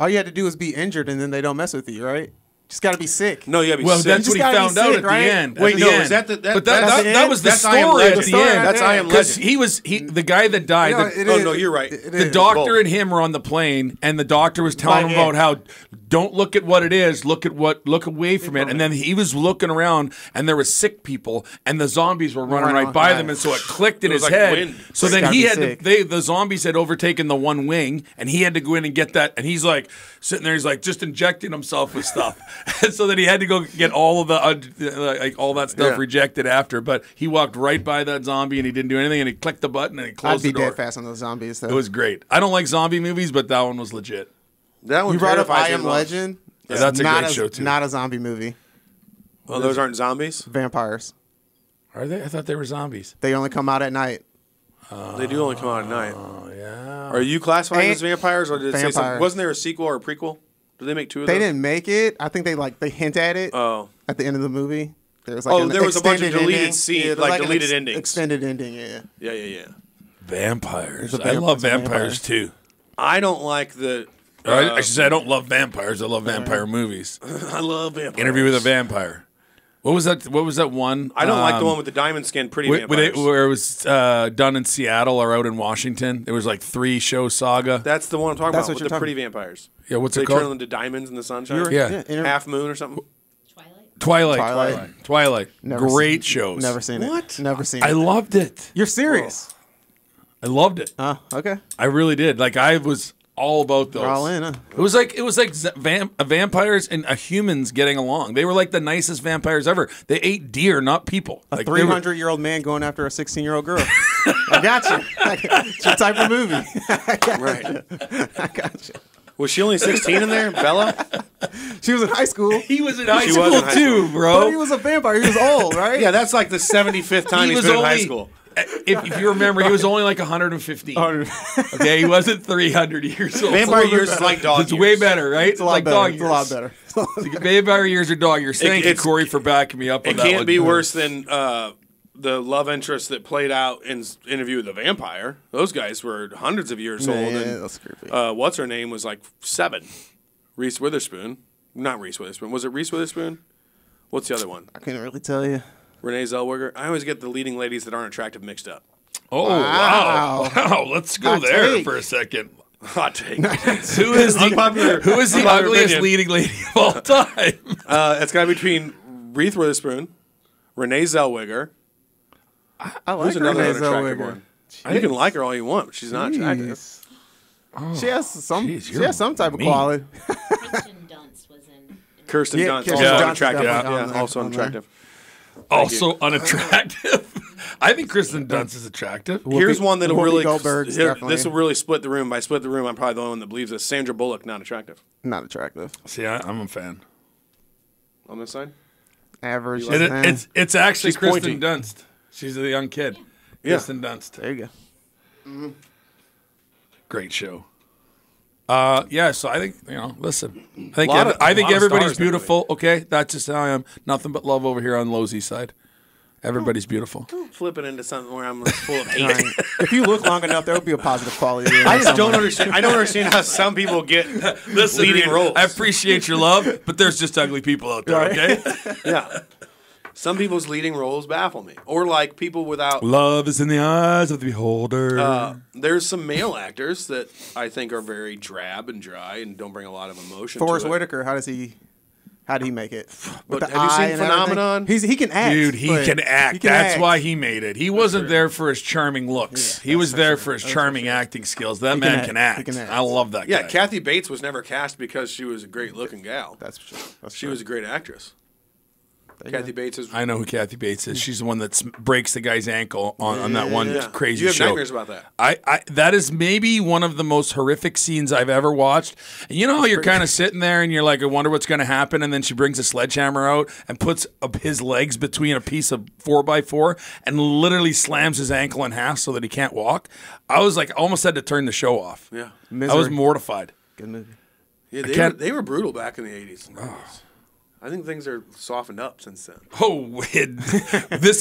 Speaker 3: all you had to do was be injured, and then they don't mess with you, right? Just got to be sick.
Speaker 1: No, you gotta be
Speaker 2: Well,
Speaker 1: sick.
Speaker 2: that's
Speaker 3: You
Speaker 2: what he
Speaker 3: just gotta be
Speaker 2: found out
Speaker 3: sick,
Speaker 2: at
Speaker 3: right?
Speaker 2: the end.
Speaker 1: Wait,
Speaker 2: At the
Speaker 1: no,
Speaker 2: end.
Speaker 1: is that the-
Speaker 2: but
Speaker 1: that's
Speaker 2: that,
Speaker 3: the
Speaker 2: that
Speaker 3: end?
Speaker 2: was the
Speaker 1: That's I Am
Speaker 2: story at
Speaker 1: Legend.
Speaker 2: the end.
Speaker 1: That's I Am
Speaker 2: Because
Speaker 1: Legend.
Speaker 2: the guy that died,
Speaker 3: No,
Speaker 2: the,
Speaker 3: it
Speaker 1: Oh,
Speaker 3: is.
Speaker 1: no, you're right.
Speaker 3: It
Speaker 2: the
Speaker 3: is.
Speaker 2: doctor
Speaker 1: both.
Speaker 2: and him were on the plane, and the doctor was telling him
Speaker 3: Like
Speaker 2: about how don't look at what it is, look away from it. And then he was looking around, and there were sick people, and the zombies were running right by them, and so it clicked in
Speaker 1: It was
Speaker 2: his
Speaker 1: like
Speaker 2: head.
Speaker 1: wind.
Speaker 2: So
Speaker 3: It's
Speaker 2: then
Speaker 3: gotta
Speaker 2: he
Speaker 3: be
Speaker 2: had
Speaker 3: sick.
Speaker 2: the zombies had overtaken the one wing, and he had to go in and get that. And he's like sitting there, he's like just injecting himself with stuff, and so then he had to go get all of the like all that stuff
Speaker 1: Yeah.
Speaker 2: rejected after. But he walked right by that zombie, and he didn't do anything, and he clicked the button, and he
Speaker 3: I'd
Speaker 2: closed
Speaker 3: be
Speaker 2: the door.
Speaker 3: dead fast on those zombies. Though.
Speaker 2: It was great. I don't like zombie movies, but that one was legit.
Speaker 1: That one
Speaker 3: You brought up
Speaker 1: terrifies
Speaker 3: I
Speaker 1: me
Speaker 3: Am
Speaker 1: the most.
Speaker 3: Legend.
Speaker 2: Yeah, that's a
Speaker 3: not
Speaker 2: great show, too.
Speaker 3: Not a zombie movie.
Speaker 1: Oh, those aren't zombies?
Speaker 3: Vampires.
Speaker 2: Are they? I thought they were zombies.
Speaker 3: They only come out at night.
Speaker 1: They do only come out at night.
Speaker 2: Oh yeah.
Speaker 1: Are you classifying
Speaker 3: Ain't-
Speaker 1: as vampires, or did it say something?
Speaker 3: Vampire.
Speaker 1: Wasn't there a sequel or a prequel? Did they make 2 of
Speaker 3: They
Speaker 1: those?
Speaker 3: didn't make it. I think they hint at it
Speaker 1: Oh.
Speaker 3: at the end of the movie. There was like
Speaker 1: Oh,
Speaker 3: an
Speaker 1: there was a bunch of
Speaker 3: extended
Speaker 1: deleted
Speaker 3: ending.
Speaker 1: scenes,
Speaker 3: there's
Speaker 1: like
Speaker 3: an
Speaker 1: deleted endings.
Speaker 3: Extended ending, yeah.
Speaker 1: Yeah.
Speaker 2: Vampires.
Speaker 3: It's a
Speaker 2: I love
Speaker 3: it's a vampire.
Speaker 2: vampires too.
Speaker 1: I don't like the.
Speaker 2: Or I should say I don't love vampires. I love vampire movies.
Speaker 1: I love vampires.
Speaker 2: Interview with a Vampire. What was that? What was that one?
Speaker 1: I don't like the one with the diamond skin pretty vampires.
Speaker 2: where it was done in Seattle or out in Washington. There was like 3-show saga.
Speaker 1: That's the one I'm talking
Speaker 3: That's
Speaker 1: about
Speaker 3: what
Speaker 1: with the
Speaker 3: you're
Speaker 1: pretty vampires.
Speaker 2: Yeah, what's
Speaker 1: They
Speaker 2: it
Speaker 1: turn
Speaker 2: called?
Speaker 1: into diamonds in the sunshine.
Speaker 2: Yeah.
Speaker 1: Half moon or something.
Speaker 5: Twilight.
Speaker 2: Twilight.
Speaker 3: Never
Speaker 2: Great
Speaker 3: seen,
Speaker 2: shows.
Speaker 3: Never seen
Speaker 1: What?
Speaker 3: it. Never seen
Speaker 2: I
Speaker 3: it.
Speaker 2: loved it.
Speaker 3: You're serious?
Speaker 2: I loved it.
Speaker 3: Oh, okay.
Speaker 2: I really did. Like I was all about those.
Speaker 3: We're all in, huh?
Speaker 2: It was like vampires and humans getting along. They were like the nicest vampires ever. They ate deer, not people.
Speaker 3: A
Speaker 2: Like they were-
Speaker 3: 300-year-old man going after a 16-year-old girl. I got you. It's your type of movie.
Speaker 1: Right.
Speaker 3: I got you.
Speaker 1: Was she only 16 in there, Bella?
Speaker 3: She was in high school.
Speaker 2: He was in high
Speaker 1: She
Speaker 2: school
Speaker 1: was in high
Speaker 2: too,
Speaker 1: school.
Speaker 2: bro.
Speaker 3: But he was a vampire. He was old, right?
Speaker 1: Yeah, that's like the 75th time
Speaker 2: He
Speaker 1: he's
Speaker 2: was
Speaker 1: been in high
Speaker 2: only-
Speaker 1: school.
Speaker 2: If you remember, he was only like 115. Okay, he wasn't 300 years old.
Speaker 1: Vampire years is like dog
Speaker 2: It's
Speaker 1: years.
Speaker 2: way better, right?
Speaker 3: It's a lot
Speaker 2: like
Speaker 3: better.
Speaker 2: dog
Speaker 3: It's a lot better.
Speaker 2: Vampire years are dog years. Thank you,
Speaker 1: it's-
Speaker 2: Corey, for backing me up on
Speaker 1: It
Speaker 2: that
Speaker 1: can't
Speaker 2: one.
Speaker 1: be worse than the love interest that played out in Interview with the Vampire. Those guys were hundreds of years old.
Speaker 3: Yeah,
Speaker 1: And
Speaker 3: that's creepy.
Speaker 1: what's her name was like 7. Reese Witherspoon. Not Reese Witherspoon. Was it Reese Witherspoon? What's the other one?
Speaker 3: I couldn't really tell you.
Speaker 1: Renee Zellweger. I always get the leading ladies that aren't attractive mixed up.
Speaker 2: Oh,
Speaker 3: Wow.
Speaker 2: wow. Let's go
Speaker 3: Hot
Speaker 2: there
Speaker 3: take.
Speaker 2: for a second.
Speaker 1: Hot take.
Speaker 2: Who is the
Speaker 1: Unpopular-
Speaker 2: who is the
Speaker 1: unpopular
Speaker 2: ugliest
Speaker 1: opinion.
Speaker 2: leading lady of all time?
Speaker 1: It's got to be between Reese Witherspoon, Renee Zellweger.
Speaker 3: I like
Speaker 1: Who's another
Speaker 3: Renee
Speaker 1: unattractive
Speaker 3: Zellweger.
Speaker 1: one? You can like her all you want, but she's not attractive.
Speaker 3: Jeez. She has some.
Speaker 2: Jeez,
Speaker 3: She
Speaker 2: you're
Speaker 3: has some type of
Speaker 2: mean.
Speaker 3: quality.
Speaker 5: Kristen Dunst was in
Speaker 1: Kirsten
Speaker 3: Yeah,
Speaker 1: Dunst,
Speaker 3: Kirsten
Speaker 1: also
Speaker 3: Dunst is
Speaker 1: unattractive.
Speaker 3: definitely on
Speaker 1: Yeah,
Speaker 3: there,
Speaker 1: also
Speaker 3: on there.
Speaker 1: unattractive.
Speaker 2: Also unattractive. I think Kristen Dunst is attractive.
Speaker 1: Here's one that'll
Speaker 3: Whoopi
Speaker 1: really
Speaker 3: Goldberg's
Speaker 1: here-
Speaker 3: definitely-
Speaker 1: this will really split the room. By split the room, I'm probably the only one that believes this. Sandra Bullock, not attractive.
Speaker 3: Not attractive.
Speaker 2: See, I'm a fan.
Speaker 1: On this side,
Speaker 3: Average.
Speaker 2: It's actually
Speaker 1: She's
Speaker 2: Kristen
Speaker 1: pointy.
Speaker 2: Dunst. She's a young kid.
Speaker 1: Yeah.
Speaker 2: Kristen Dunst.
Speaker 3: There you go.
Speaker 2: Great show. Yeah, so I think, listen. I think
Speaker 1: Lot of-
Speaker 2: I think
Speaker 1: lot of
Speaker 2: everybody's
Speaker 1: stars in that
Speaker 2: beautiful. Okay, that's just how I am. Nothing but love over here on Losey's side. Everybody's beautiful.
Speaker 1: flip it into something where I'm full of hate.
Speaker 3: If you look long enough, there will be a positive quality. in
Speaker 1: I
Speaker 3: there
Speaker 1: just don't
Speaker 3: somewhere.
Speaker 1: understand. I don't understand how some people get
Speaker 2: Listen,
Speaker 1: leading
Speaker 2: Reed,
Speaker 1: roles.
Speaker 2: I appreciate your love, but there's just ugly people out there, okay?
Speaker 1: Yeah, some people's leading roles baffle me, or like people without.
Speaker 2: Love is in the eyes of the beholder.
Speaker 1: There's some male actors that I think are very drab and dry and don't bring a lot of emotion.
Speaker 3: Forrest
Speaker 1: to it.
Speaker 3: Whitaker, how did he make it? With
Speaker 1: But
Speaker 3: the
Speaker 1: have you
Speaker 3: eye
Speaker 1: seen
Speaker 3: and everything?
Speaker 1: Phenomenon?
Speaker 3: He can act.
Speaker 2: Dude, he
Speaker 3: but
Speaker 2: can act.
Speaker 3: he can
Speaker 2: That's
Speaker 3: act.
Speaker 2: why he made it. He wasn't there for his charming looks.
Speaker 3: Yeah,
Speaker 2: he was
Speaker 3: that's for
Speaker 2: there
Speaker 3: sure.
Speaker 2: for his
Speaker 3: That's for
Speaker 2: charming
Speaker 3: sure.
Speaker 2: acting skills. That
Speaker 3: He
Speaker 2: man
Speaker 3: can
Speaker 2: can
Speaker 3: act.
Speaker 2: act.
Speaker 3: He can act.
Speaker 2: I love that
Speaker 1: Yeah,
Speaker 2: guy.
Speaker 1: Kathy Bates was never cast because she was a great looking gal.
Speaker 3: That's for sure. That's
Speaker 1: She was a great actress.
Speaker 3: There you
Speaker 1: Kathy
Speaker 3: go.
Speaker 1: Bates is.
Speaker 2: I know who Kathy Bates is. She's the one that breaks the guy's ankle on that one
Speaker 1: Yeah.
Speaker 2: crazy
Speaker 1: You have
Speaker 2: show.
Speaker 1: nightmares about that.
Speaker 2: I that is maybe one of the most horrific scenes I've ever watched. And you know how you're kind of sitting there and you're like, I wonder what's going to happen, and then she brings a sledgehammer out and puts up his legs between a piece of 4x4 and literally slams his ankle in half so that he can't walk. I was like, almost had to turn the show off.
Speaker 1: Yeah.
Speaker 2: I was
Speaker 3: Misery.
Speaker 2: mortified.
Speaker 3: Good movie.
Speaker 1: Yeah,
Speaker 2: can't-
Speaker 1: they were brutal back in the 80s. and 90s. I think things are softened up since then.
Speaker 2: Oh, this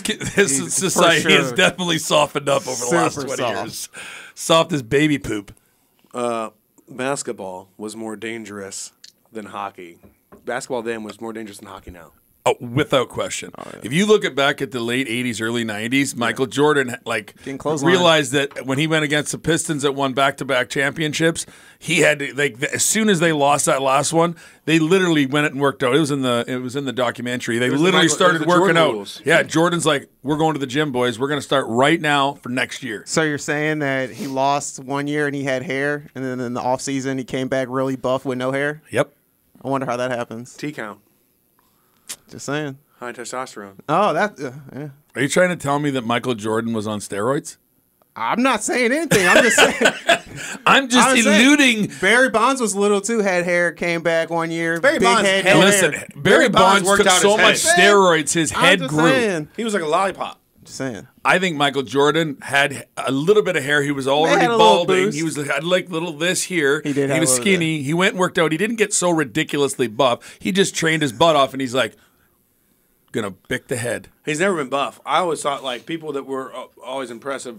Speaker 2: society
Speaker 3: sure.
Speaker 2: has definitely softened up over the last
Speaker 3: Super
Speaker 2: 20
Speaker 3: soft.
Speaker 2: years. Soft as baby poop.
Speaker 1: Basketball was more dangerous than hockey. Basketball then was more dangerous than hockey now.
Speaker 2: Oh, without question. If you look back at the late 80s, early 90s, Michael Jordan
Speaker 3: Getting clotheslined.
Speaker 2: realized that when he went against the Pistons that won back-to-back championships, he had to, as soon as they lost that last one, they literally went and worked out. It was in the documentary. They
Speaker 1: was the
Speaker 2: literally
Speaker 1: Michael-
Speaker 2: started
Speaker 1: it was the
Speaker 2: working
Speaker 1: Jordan
Speaker 2: out.
Speaker 1: rules.
Speaker 2: Yeah, Jordan's like, we're going to the gym, boys. We're going to start right now for next year.
Speaker 3: So you're saying that he lost 1 year and he had hair, and then in the off season he came back really buff with no hair?
Speaker 2: Yep.
Speaker 3: I wonder how that happens.
Speaker 1: T count,
Speaker 3: Just saying.
Speaker 1: high testosterone.
Speaker 3: Oh, that. Yeah.
Speaker 2: Are you trying to tell me that Michael Jordan was on steroids?
Speaker 3: I'm not saying anything. I'm just saying.
Speaker 2: I'm just
Speaker 3: I'm saying-
Speaker 2: alluding.
Speaker 3: Barry Bonds was little too. Had hair. Came back 1 year.
Speaker 1: Barry
Speaker 3: big
Speaker 1: Bonds
Speaker 3: head.
Speaker 1: had-
Speaker 3: no
Speaker 2: Listen,
Speaker 3: hair.
Speaker 2: Barry Bonds
Speaker 1: worked
Speaker 2: took
Speaker 1: out
Speaker 2: so
Speaker 1: his
Speaker 2: much
Speaker 1: head.
Speaker 2: steroids, his
Speaker 3: I'm
Speaker 2: head
Speaker 3: just
Speaker 2: grew.
Speaker 3: saying.
Speaker 1: He was like a lollipop.
Speaker 3: Just saying.
Speaker 2: I think Michael Jordan had a little bit of hair. He was already
Speaker 3: had a little
Speaker 2: balding.
Speaker 3: boost.
Speaker 2: He had like little this here.
Speaker 3: He did have
Speaker 2: He was
Speaker 3: a little
Speaker 2: skinny. He went and worked out. He didn't get so ridiculously buff. He just trained his butt off, and he's like, gonna bick the head.
Speaker 1: He's never been buff. I always thought like people that were always impressive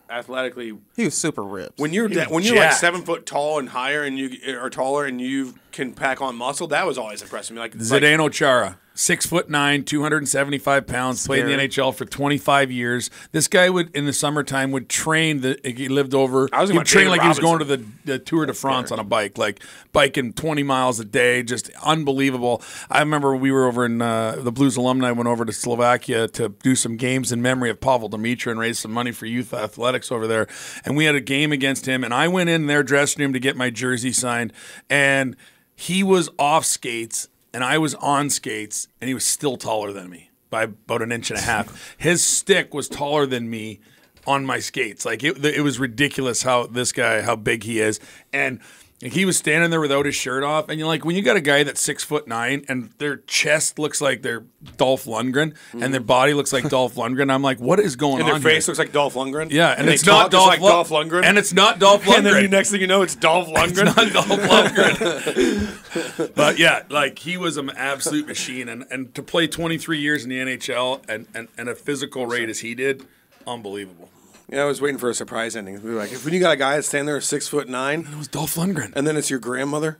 Speaker 1: athletically.
Speaker 3: He was super ripped.
Speaker 1: When you're
Speaker 2: was
Speaker 1: when you're like
Speaker 2: jacked.
Speaker 1: 7 foot tall and higher, and you are taller, and you can pack on muscle, that was always impressive me. Like
Speaker 2: Zdeno Chara, 6'9", 275 pounds, played in the
Speaker 3: Scary.
Speaker 2: NHL for 25 years. This guy would, in the summertime, would train. He lived over.
Speaker 1: I was
Speaker 2: He
Speaker 1: thinking
Speaker 2: would train
Speaker 1: about
Speaker 2: like
Speaker 1: David
Speaker 2: he was going to
Speaker 1: Robinson.
Speaker 2: the Tour de France on a bike, like biking 20 miles a day, just unbelievable. I remember we were over in the Blues alumni went over to Slovakia to do some games in memory of Pavel Dimitra and raise some money for youth athletics over there. And we had a game against him, and I went in their dressing room to get my jersey signed, and he was off skates and I was on skates, and he was still taller than me by about an inch and a half. His stick was taller than me on my skates. Like it was ridiculous how big he is. And And he was standing there without his shirt off, and you're like, when you got a guy that's 6'9" and their chest looks like they're Dolph Lundgren, and their body looks like Dolph Lundgren, I'm like, what is going
Speaker 1: And
Speaker 2: on?
Speaker 1: their face
Speaker 2: here?
Speaker 1: looks like Dolph Lundgren.
Speaker 2: Yeah, and
Speaker 1: they
Speaker 2: it's not
Speaker 1: talk just like
Speaker 2: Dolph
Speaker 1: Dolph Lundgren.
Speaker 2: and it's not Dolph Lundgren.
Speaker 1: And then the next thing you know, it's Dolph Lundgren.
Speaker 2: It's not Dolph Lundgren. But yeah, like he was an absolute machine, and to play 23 years in the NHL and a physical rate as he did, unbelievable.
Speaker 1: Yeah, I was waiting for a surprise ending. We were like, if when you got a guy that's standing there 6'9",
Speaker 2: It was Dolph Lundgren.
Speaker 1: and then it's your grandmother,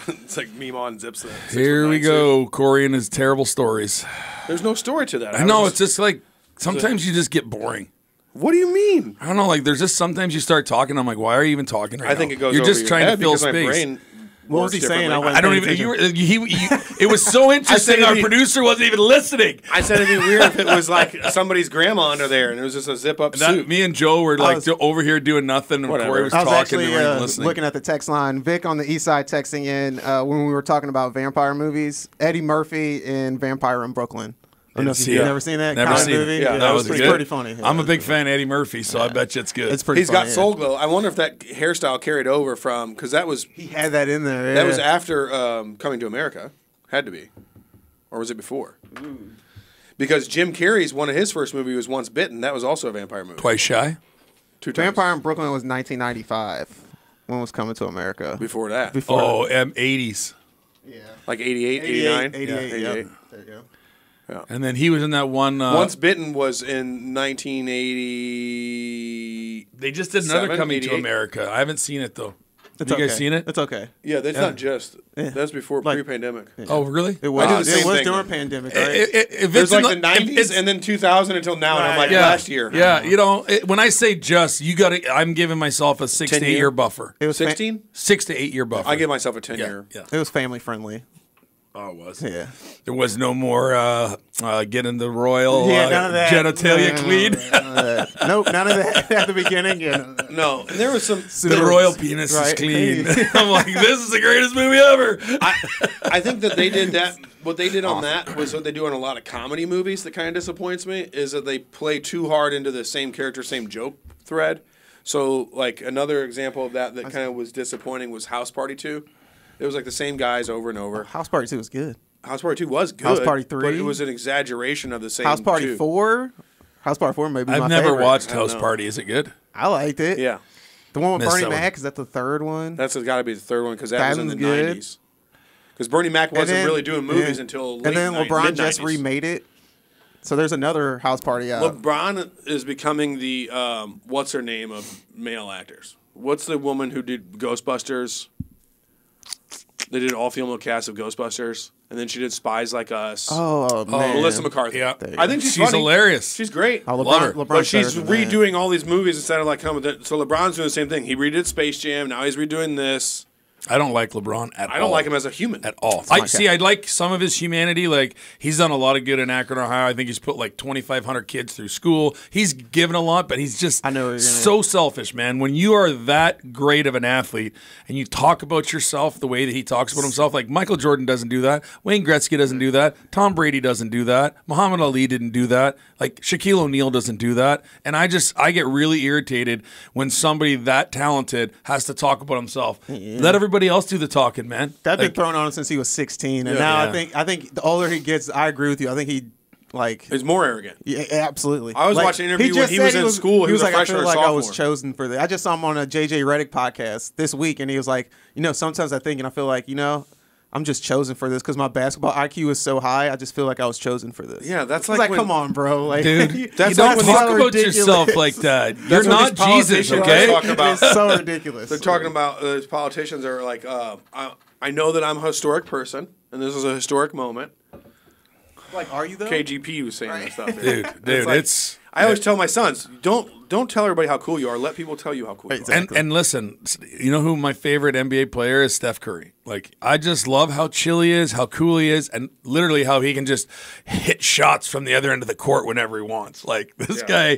Speaker 1: it's like Meemaw and Zips.
Speaker 2: Here we go, Corey and his terrible stories.
Speaker 1: There's no story to that.
Speaker 2: I know, it's just like sometimes you just get boring.
Speaker 1: What do you mean?
Speaker 2: I don't know, like there's just sometimes you start talking, I'm like, why are you even talking right now?
Speaker 1: I think it goes.
Speaker 2: You're
Speaker 1: over
Speaker 2: just
Speaker 1: your
Speaker 2: trying
Speaker 1: head
Speaker 2: to fill
Speaker 1: because my
Speaker 2: space.
Speaker 1: brain
Speaker 3: What was
Speaker 1: works
Speaker 3: he saying?
Speaker 1: differently.
Speaker 3: I
Speaker 2: I don't
Speaker 3: wasn't
Speaker 2: even.
Speaker 3: paying
Speaker 2: It was so interesting.
Speaker 1: it'd
Speaker 2: Our
Speaker 1: be-
Speaker 2: producer wasn't even listening.
Speaker 1: I said it'd be weird if it was like somebody's grandma under there and it was just a zip up suit.
Speaker 2: Me and Joe were like
Speaker 3: was-
Speaker 2: over here doing nothing, and
Speaker 1: Whatever.
Speaker 2: Corey was
Speaker 3: I was
Speaker 2: talking.
Speaker 3: actually
Speaker 2: and we weren't listening.
Speaker 3: looking at the text line. Vic on the east side texting in when we were talking about vampire movies. Eddie Murphy in Vampire in Brooklyn. I don't know if
Speaker 2: see
Speaker 3: you've
Speaker 2: it.
Speaker 3: never seen that
Speaker 2: Never
Speaker 3: kind of
Speaker 2: seen it.
Speaker 3: movie.
Speaker 1: Yeah,
Speaker 2: that was
Speaker 3: pretty,
Speaker 2: good.
Speaker 3: pretty funny.
Speaker 2: I'm a big fan of Eddie Murphy, so I bet you it's good.
Speaker 3: It's pretty.
Speaker 1: He's got
Speaker 3: funny,
Speaker 1: soul glow. I wonder if that hairstyle carried over from because that was
Speaker 3: He had that in there.
Speaker 1: that
Speaker 3: yeah.
Speaker 1: was after Coming to America, had to be, or was it before? Because Jim Carrey's one of his first movie was Once Bitten. That was also a vampire movie.
Speaker 2: Twice Shy.
Speaker 1: 2 times.
Speaker 3: Vampire in Brooklyn was 1995. When was Coming to America?
Speaker 1: Before that,
Speaker 3: Before.
Speaker 2: Oh, 80s.
Speaker 3: Yeah.
Speaker 1: like 88, 89.
Speaker 3: 88.
Speaker 1: Yeah,
Speaker 3: Yep.
Speaker 1: 88.
Speaker 3: There you go.
Speaker 2: And then he was in that one.
Speaker 1: Once Bitten was in 1980.
Speaker 2: they just did another
Speaker 1: 7,
Speaker 2: Coming to
Speaker 1: 88.
Speaker 2: America. I haven't seen it though.
Speaker 3: It's
Speaker 2: Have you
Speaker 3: okay.
Speaker 2: guys seen it?
Speaker 3: It's okay.
Speaker 1: Yeah, that's not just.
Speaker 3: Yeah.
Speaker 1: That's before
Speaker 3: Like-
Speaker 1: pre-pandemic.
Speaker 2: Oh, really?
Speaker 3: It was.
Speaker 1: I do the
Speaker 3: It
Speaker 1: same
Speaker 3: was
Speaker 1: thing.
Speaker 3: during pandemic, right?
Speaker 2: If
Speaker 1: There's
Speaker 2: it's
Speaker 1: like
Speaker 2: in
Speaker 1: the 90s
Speaker 2: it's-
Speaker 1: and then 2000 until now, and I'm like
Speaker 3: Right.
Speaker 1: last year.
Speaker 2: Yeah, you know, when I say just, you got to. I'm giving myself a 6 to
Speaker 1: 10
Speaker 2: 8
Speaker 1: year?
Speaker 2: year buffer.
Speaker 3: It was
Speaker 1: 16.
Speaker 2: 6 to 8 year buffer.
Speaker 1: I give myself a 10
Speaker 2: yeah,
Speaker 1: year.
Speaker 2: yeah.
Speaker 3: It was family friendly.
Speaker 2: Oh, it was.
Speaker 3: Yeah.
Speaker 2: There was no more getting the royal
Speaker 3: Yeah, none of that.
Speaker 2: genitalia
Speaker 3: No,
Speaker 2: clean.
Speaker 3: None of that. Nope, none of that at the beginning. Yeah, none of that.
Speaker 1: No, and there was some.
Speaker 2: The royal penis is
Speaker 3: Right.
Speaker 2: clean. I'm like, this is the greatest movie ever.
Speaker 1: I think that they did that. What they did on that was what they do on a lot of comedy movies that kind of disappoints me is that they play too hard into the same character, same joke thread. So, like, another example of that kind of was disappointing was House Party 2. It was like the same guys over and over.
Speaker 3: House Party 2 was good.
Speaker 1: House Party 2 was good.
Speaker 3: House Party 3?
Speaker 1: But it was an exaggeration of the same
Speaker 3: House Party
Speaker 1: 2.
Speaker 3: 4. House Party 4 maybe
Speaker 2: I've
Speaker 3: my
Speaker 2: never
Speaker 3: favorite.
Speaker 2: watched
Speaker 1: I don't
Speaker 2: House
Speaker 1: know.
Speaker 2: Party. Is it good?
Speaker 3: I liked it.
Speaker 1: Yeah.
Speaker 3: The one with
Speaker 2: Missed
Speaker 3: Bernie
Speaker 2: that one.
Speaker 3: Mac, is that the third one?
Speaker 1: That's got to be the third one because that
Speaker 3: That
Speaker 1: was in the
Speaker 3: one's good.
Speaker 1: 90s. Because Bernie Mac wasn't
Speaker 3: then-
Speaker 1: really doing movies
Speaker 3: yeah.
Speaker 1: until late
Speaker 3: And then LeBron
Speaker 1: mid-90s.
Speaker 3: just remade it. So there's another House Party out.
Speaker 1: LeBron is becoming the what's her name of male actors. What's the woman who did Ghostbusters? They did an all-female cast of Ghostbusters, and then she did Spies Like Us.
Speaker 3: Oh, man.
Speaker 1: Melissa McCarthy.
Speaker 2: Yeah.
Speaker 1: I think she's
Speaker 2: She's
Speaker 1: funny.
Speaker 2: hilarious.
Speaker 1: She's great.
Speaker 3: Oh,
Speaker 2: Love her.
Speaker 3: LeBron,
Speaker 1: But she's
Speaker 3: better than that.
Speaker 1: redoing all these movies instead of like coming with it. So LeBron's doing the same thing. He redid Space Jam. Now he's redoing this.
Speaker 2: I don't like LeBron at all.
Speaker 1: I don't like him as a human.
Speaker 2: at all. I like some of his humanity. Like he's done a lot of good in Akron, Ohio. I think he's put like 2,500 kids through school. He's given a lot, but he's just
Speaker 3: I know what you're gonna-
Speaker 2: so selfish, man. When you are that great of an athlete and you talk about yourself the way that he talks about himself, like Michael Jordan doesn't do that. Wayne Gretzky doesn't do that. Tom Brady doesn't do that. Muhammad Ali didn't do that. Like Shaquille O'Neal doesn't do that. And I get really irritated when somebody that talented has to talk about himself. Let everybody else do the talking, man.
Speaker 3: That's been
Speaker 2: Like,
Speaker 3: thrown on him since he was 16, and
Speaker 1: Yeah.
Speaker 3: now
Speaker 2: Yeah.
Speaker 3: I think the older he gets, I agree with you. I think he
Speaker 1: He's more arrogant.
Speaker 3: yeah, absolutely.
Speaker 1: I was watching an interview when
Speaker 3: just
Speaker 1: he was
Speaker 3: said
Speaker 1: in school. He was a
Speaker 3: like, I
Speaker 1: freshman
Speaker 3: feel
Speaker 1: or
Speaker 3: like I was
Speaker 1: sophomore.
Speaker 3: chosen for this. I just saw him on a JJ Redick podcast this week, and he was like, sometimes I think and I feel like, I'm just chosen for this because my basketball IQ is so high. I just feel like I was chosen for this.
Speaker 1: Yeah, that's
Speaker 3: It's
Speaker 1: like
Speaker 3: like,
Speaker 1: when-
Speaker 3: come on, bro, like,
Speaker 2: dude,
Speaker 1: That's
Speaker 2: you don't
Speaker 1: like when
Speaker 2: talk
Speaker 1: these-
Speaker 2: about
Speaker 3: ridiculous.
Speaker 2: yourself like that. You're
Speaker 1: what
Speaker 2: not
Speaker 1: these
Speaker 2: Jesus,
Speaker 1: politicians
Speaker 2: okay?
Speaker 1: are talking about.
Speaker 3: it's so ridiculous.
Speaker 1: They're talking about these politicians are like, I know that I'm a historic person, and this is a historic moment.
Speaker 3: like, are you though?
Speaker 1: KGP was saying that stuff.
Speaker 2: Dude,
Speaker 1: like-
Speaker 2: it's
Speaker 1: I always tell my sons, don't tell everybody how cool you are. Let people tell you how cool you are.
Speaker 3: Exactly.
Speaker 2: and listen, you know who my favorite NBA player is? Steph Curry. Like I just love how chill he is, how cool he is, and literally how he can just hit shots from the other end of the court whenever he wants. Like this guy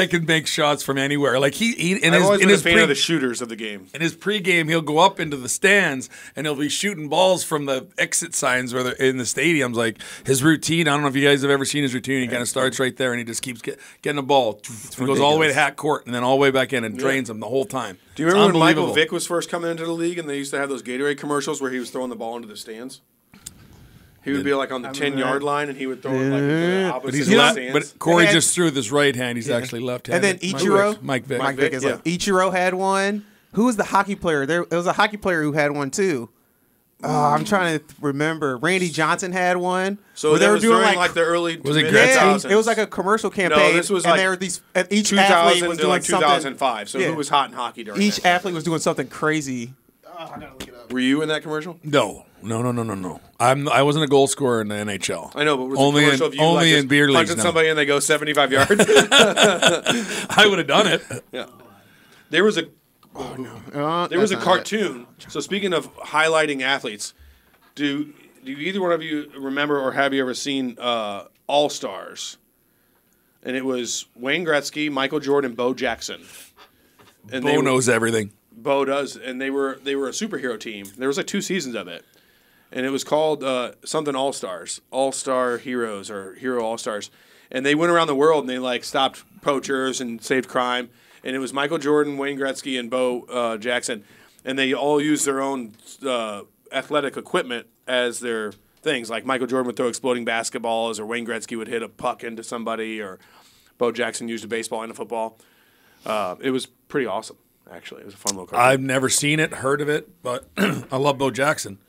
Speaker 2: can make shots from anywhere. Like he in
Speaker 1: I've
Speaker 2: his
Speaker 1: always
Speaker 2: in
Speaker 1: been a
Speaker 2: his
Speaker 1: fan of the shooters of the game.
Speaker 2: in his pregame, he'll go up into the stands and he'll be shooting balls from the exit signs where they're in the stadiums. Like his routine, I don't know if you guys have ever seen his routine. He kind of starts right there and he just keeps getting a ball, goes goes all the way to
Speaker 3: ridiculous.
Speaker 2: half court and then all the way back in and drains them the whole time.
Speaker 1: Do you remember
Speaker 2: It's
Speaker 1: when Michael
Speaker 2: unbelievable.
Speaker 1: Vick was first coming into the league and they used to have those Gatorade commercials where he was throwing the ball into the stands? He would be like on the 10-yard line and he would throw it like to the opposite
Speaker 2: But he's
Speaker 1: of the
Speaker 2: left.
Speaker 1: stands.
Speaker 2: But Corey
Speaker 3: And-
Speaker 2: just threw with his right hand. He's actually left-handed.
Speaker 3: And then Ichiro,
Speaker 2: Mike Vick.
Speaker 3: Mike Vick is
Speaker 1: yeah.
Speaker 3: like Ichiro had one. Who was the hockey player? There was a hockey player who had one too. I'm trying to remember. Randy Johnson had one.
Speaker 1: So
Speaker 3: where
Speaker 1: they were during like the early
Speaker 2: Was it
Speaker 3: yeah,
Speaker 1: mid-2000s.
Speaker 3: it was like a commercial campaign.
Speaker 1: this was
Speaker 3: and
Speaker 1: like
Speaker 3: there were these. And each
Speaker 1: 2000
Speaker 3: athlete was
Speaker 1: to
Speaker 3: doing
Speaker 1: like
Speaker 3: something.
Speaker 1: 2005. So
Speaker 3: Yeah.
Speaker 1: who was hot in hockey during
Speaker 3: Each
Speaker 1: that?
Speaker 3: athlete was doing something crazy.
Speaker 1: Were you in that commercial?
Speaker 2: No. I wasn't a goal scorer in the NHL.
Speaker 1: I know, but was
Speaker 2: only
Speaker 1: the commercial
Speaker 2: in,
Speaker 1: of you
Speaker 2: only
Speaker 1: like
Speaker 2: in
Speaker 1: just
Speaker 2: beer leagues.
Speaker 1: punching
Speaker 2: now.
Speaker 1: somebody and they go 75 yards?
Speaker 2: I would have done it.
Speaker 1: Yeah. There was a there was a cartoon. So speaking of highlighting athletes, do either one of you remember or have you ever seen All Stars? And it was Wayne Gretzky, Michael Jordan, Bo Jackson. And
Speaker 2: Bo knows everything.
Speaker 1: Bo does, and they were a superhero team. There was like 2 seasons of it, and it was called something All Stars, All Star Heroes or Hero All Stars, and they went around the world and they like stopped poachers and saved crime, and it was Michael Jordan, Wayne Gretzky, and Bo Jackson, and they all used their own athletic equipment as their things. Like Michael Jordan would throw exploding basketballs, or Wayne Gretzky would hit a puck into somebody, or Bo Jackson used a baseball and a football. It was pretty awesome. Actually, it was a fun little cartoon.
Speaker 2: I've never seen it, heard of it, but I love Bo Jackson.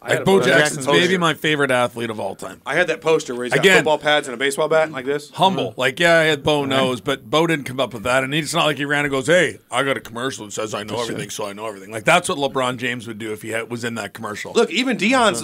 Speaker 1: I had
Speaker 2: Like
Speaker 1: a
Speaker 2: Bo
Speaker 1: Jackson
Speaker 2: Jackson's
Speaker 1: poster.
Speaker 2: maybe my favorite athlete of all time.
Speaker 1: I had that poster where he's got
Speaker 2: Again-
Speaker 1: football pads and a baseball bat like this.
Speaker 2: Humble. Like, yeah, I had Bo knows, but Bo didn't come up with that. And it's not like he ran and goes, hey, I got a commercial that says I know everything, so I know everything. Like, that's what LeBron James would do if he was in that commercial.
Speaker 1: Look, even Dion's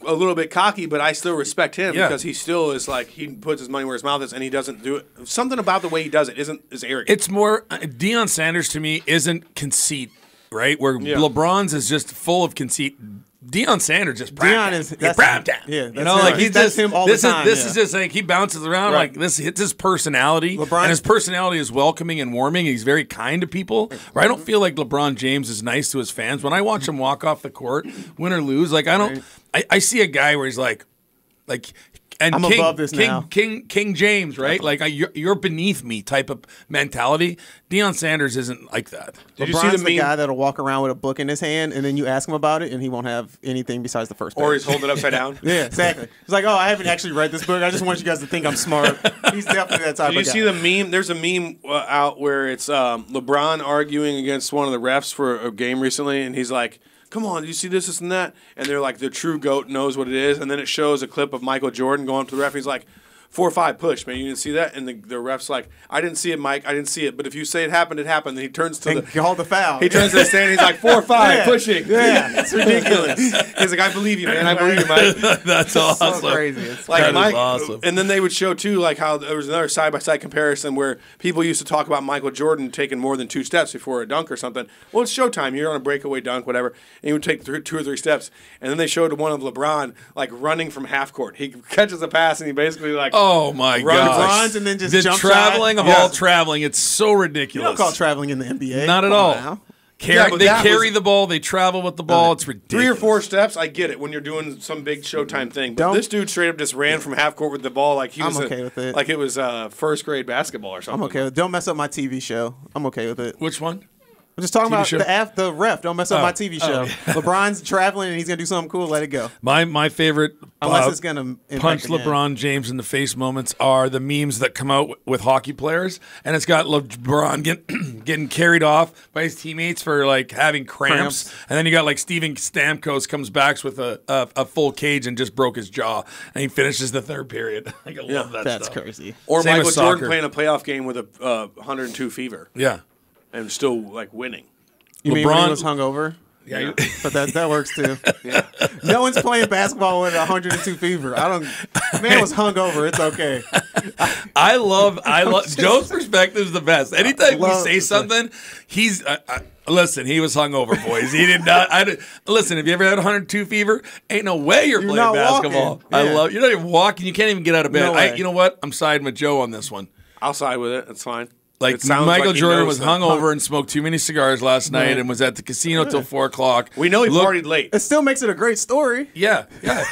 Speaker 1: a little bit cocky, but I still respect him
Speaker 2: Yeah.
Speaker 1: because he still is like he puts his money where his mouth is, and he doesn't do it. Something about the way he does it is arrogant.
Speaker 2: It's more, Deion Sanders to me isn't conceit, right? Where
Speaker 1: Yeah.
Speaker 2: LeBron's is just full of conceit. Deion Sanders just
Speaker 3: Deion is- that's
Speaker 2: prime
Speaker 3: him.
Speaker 2: time.
Speaker 3: Yeah,
Speaker 2: you
Speaker 3: that's
Speaker 2: know,
Speaker 3: him.
Speaker 2: like he
Speaker 3: That's
Speaker 2: just
Speaker 3: him all the
Speaker 2: this
Speaker 3: time,
Speaker 2: is this
Speaker 3: yeah.
Speaker 2: is just like he bounces around
Speaker 1: Right.
Speaker 2: like this. It's his personality,
Speaker 3: LeBron-
Speaker 2: and his personality is welcoming and warming. He's very kind to people. Right? I don't feel like LeBron James is nice to his fans. When I watch him walk off the court, win or lose, like I don't. I see a guy where he's like. And
Speaker 3: I'm
Speaker 2: King,
Speaker 3: above this
Speaker 2: King,
Speaker 3: now.
Speaker 2: King James, right? Like you're beneath me type of mentality. Deion Sanders isn't like that.
Speaker 1: Did you
Speaker 3: LeBron's
Speaker 1: see the
Speaker 3: the
Speaker 1: meme?
Speaker 3: guy that'll walk around with a book in his hand, and then you ask him about it, and he won't have anything besides the first page.
Speaker 1: Or he's holding it upside down.
Speaker 3: Yeah, exactly. He's like, oh, I haven't actually read this book. I just want you guys to think I'm smart. He's definitely that type
Speaker 1: Did you
Speaker 3: of guy.
Speaker 1: see the meme? There's a meme out where it's LeBron arguing against one of the refs for a game recently, and he's like, come on, do you see this and that? And they're like, the true GOAT knows what it is. And then it shows a clip of Michael Jordan going up to the ref. He's like, 4-5 push, man. You didn't see that? And the ref's like, I didn't see it, Mike. I didn't see it. But if you say it happened, it happened. And he turns to
Speaker 3: and call the foul.
Speaker 1: He turns to the stand. And he's like 4-5
Speaker 3: Yeah.
Speaker 1: pushing.
Speaker 3: Yeah, it's ridiculous.
Speaker 1: He's like, I believe you, man. I believe you, Mike.
Speaker 2: That's awesome.
Speaker 3: So crazy. It's
Speaker 1: Like
Speaker 2: That is
Speaker 1: Mike,
Speaker 2: awesome.
Speaker 1: and then they would show too, like how there was another side-by-side comparison where people used to talk about Michael Jordan taking more than 2 steps before a dunk or something. Well, it's showtime. You're on a breakaway dunk, whatever, and he would take 2 or 3 steps, and then they showed one of LeBron like running from half court. He catches a pass and he basically like,
Speaker 2: Oh my
Speaker 1: Runs,
Speaker 2: god!
Speaker 3: runs and then just
Speaker 2: the
Speaker 3: jump
Speaker 2: traveling
Speaker 3: shot.
Speaker 2: of all
Speaker 3: Yes.
Speaker 2: traveling. It's so
Speaker 3: You
Speaker 2: ridiculous.
Speaker 3: don't call traveling in the NBA.
Speaker 2: Not at
Speaker 3: Come
Speaker 2: all.
Speaker 3: on now.
Speaker 1: Yeah, but
Speaker 2: They
Speaker 1: that
Speaker 2: carry
Speaker 1: was-
Speaker 2: the ball. They travel with the ball. It's ridiculous.
Speaker 1: 3 or 4 steps, I get it when you're doing some big Showtime thing. But
Speaker 3: Don't-
Speaker 1: this dude straight up just ran from half court with the ball like he
Speaker 3: I'm
Speaker 1: was
Speaker 3: okay with it.
Speaker 1: like it was first grade basketball or something.
Speaker 3: I'm okay with it. Don't mess up my TV show. I'm okay with it.
Speaker 2: Which one?
Speaker 3: I'm just talking
Speaker 2: TV
Speaker 3: about
Speaker 2: show?
Speaker 3: the ref. Don't mess up
Speaker 2: Oh.
Speaker 3: my TV show. LeBron's traveling and he's gonna do something cool. Let it go.
Speaker 2: My favorite
Speaker 3: Unless it's gonna impact
Speaker 2: punch
Speaker 3: the game.
Speaker 2: LeBron James in the face moments are the memes that come out with hockey players, and it's got LeBron getting carried off by his teammates for like having cramps. And then you got like Steven Stamkos comes back with a full cage and just broke his jaw, and he finishes the third period. Like, I love that
Speaker 3: That's
Speaker 2: stuff.
Speaker 3: crazy.
Speaker 1: Or
Speaker 2: Same
Speaker 1: Michael
Speaker 2: with
Speaker 1: Jordan
Speaker 2: soccer.
Speaker 1: playing a playoff game with a 102 fever
Speaker 2: Yeah.
Speaker 1: and still like winning.
Speaker 3: You mean when
Speaker 2: LeBron-
Speaker 3: he was hungover?
Speaker 2: Yeah.
Speaker 3: But that works too. No one's playing basketball with 102 fever. Man was hungover. It's okay.
Speaker 2: I love Joe's perspective is the best. Anytime we
Speaker 3: love-
Speaker 2: say something, he's listen. He was hungover, boys. He did not. Listen. Have you ever had 102 fever? Ain't no way you're playing
Speaker 3: not
Speaker 2: basketball.
Speaker 3: walking.
Speaker 2: I
Speaker 3: Yeah.
Speaker 2: love. You're not even walking. You can't even get out of bed.
Speaker 3: No way.
Speaker 2: You know what? I'm siding with Joe on this one.
Speaker 1: I'll side with it. It's fine.
Speaker 2: Like
Speaker 1: It sounds
Speaker 2: Michael
Speaker 1: like he
Speaker 2: Jordan
Speaker 1: knows
Speaker 2: was
Speaker 1: them.
Speaker 2: hungover and smoked too many cigars last night
Speaker 3: Right.
Speaker 2: and was at the casino till 4 o'clock.
Speaker 1: We know he
Speaker 2: Look-
Speaker 1: partied late.
Speaker 3: It still makes it a great story.
Speaker 2: Yeah, yeah.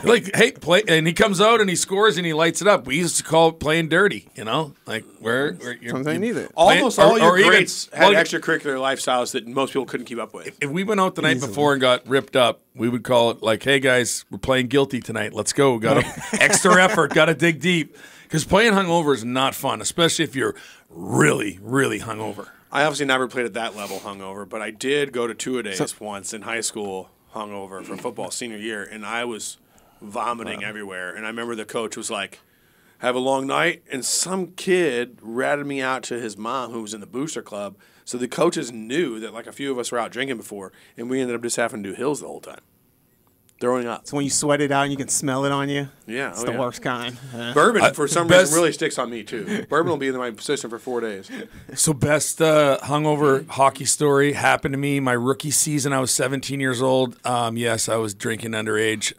Speaker 2: like, hey, play, and he comes out and he scores and he lights it up. We used to call it playing dirty, you know, like where you're,
Speaker 3: Sometimes you need it.
Speaker 1: Almost
Speaker 2: Or-
Speaker 1: all your
Speaker 2: or even-
Speaker 1: greats had
Speaker 2: well,
Speaker 1: extracurricular lifestyles that most people couldn't keep up with.
Speaker 2: If we went out the night before and got ripped up, we would call it like, "Hey guys, we're playing guilty tonight. Let's go. Got to extra effort. Got to dig deep." Because playing hungover is not fun, especially if you're really, really hungover.
Speaker 1: I obviously never played at that level hungover, but I did go to two-a-days once in high school hungover for football senior year, and I was vomiting everywhere. And I remember the coach was like, "Have a long night," and some kid ratted me out to his mom who was in the booster club. So the coaches knew that like a few of us were out drinking before, and we ended up just having to do hills the whole time, throwing up.
Speaker 3: So when you sweat it out and you can smell it on you.
Speaker 1: Yeah,
Speaker 3: It's
Speaker 1: oh,
Speaker 3: the
Speaker 1: yeah.
Speaker 3: worst kind.
Speaker 1: Bourbon, for some
Speaker 2: best-
Speaker 1: reason, really sticks on me, too. Bourbon will be in my system for 4 days.
Speaker 2: So best hungover hockey story happened to me my rookie season. I was 17 years old. Yes, I was drinking underage,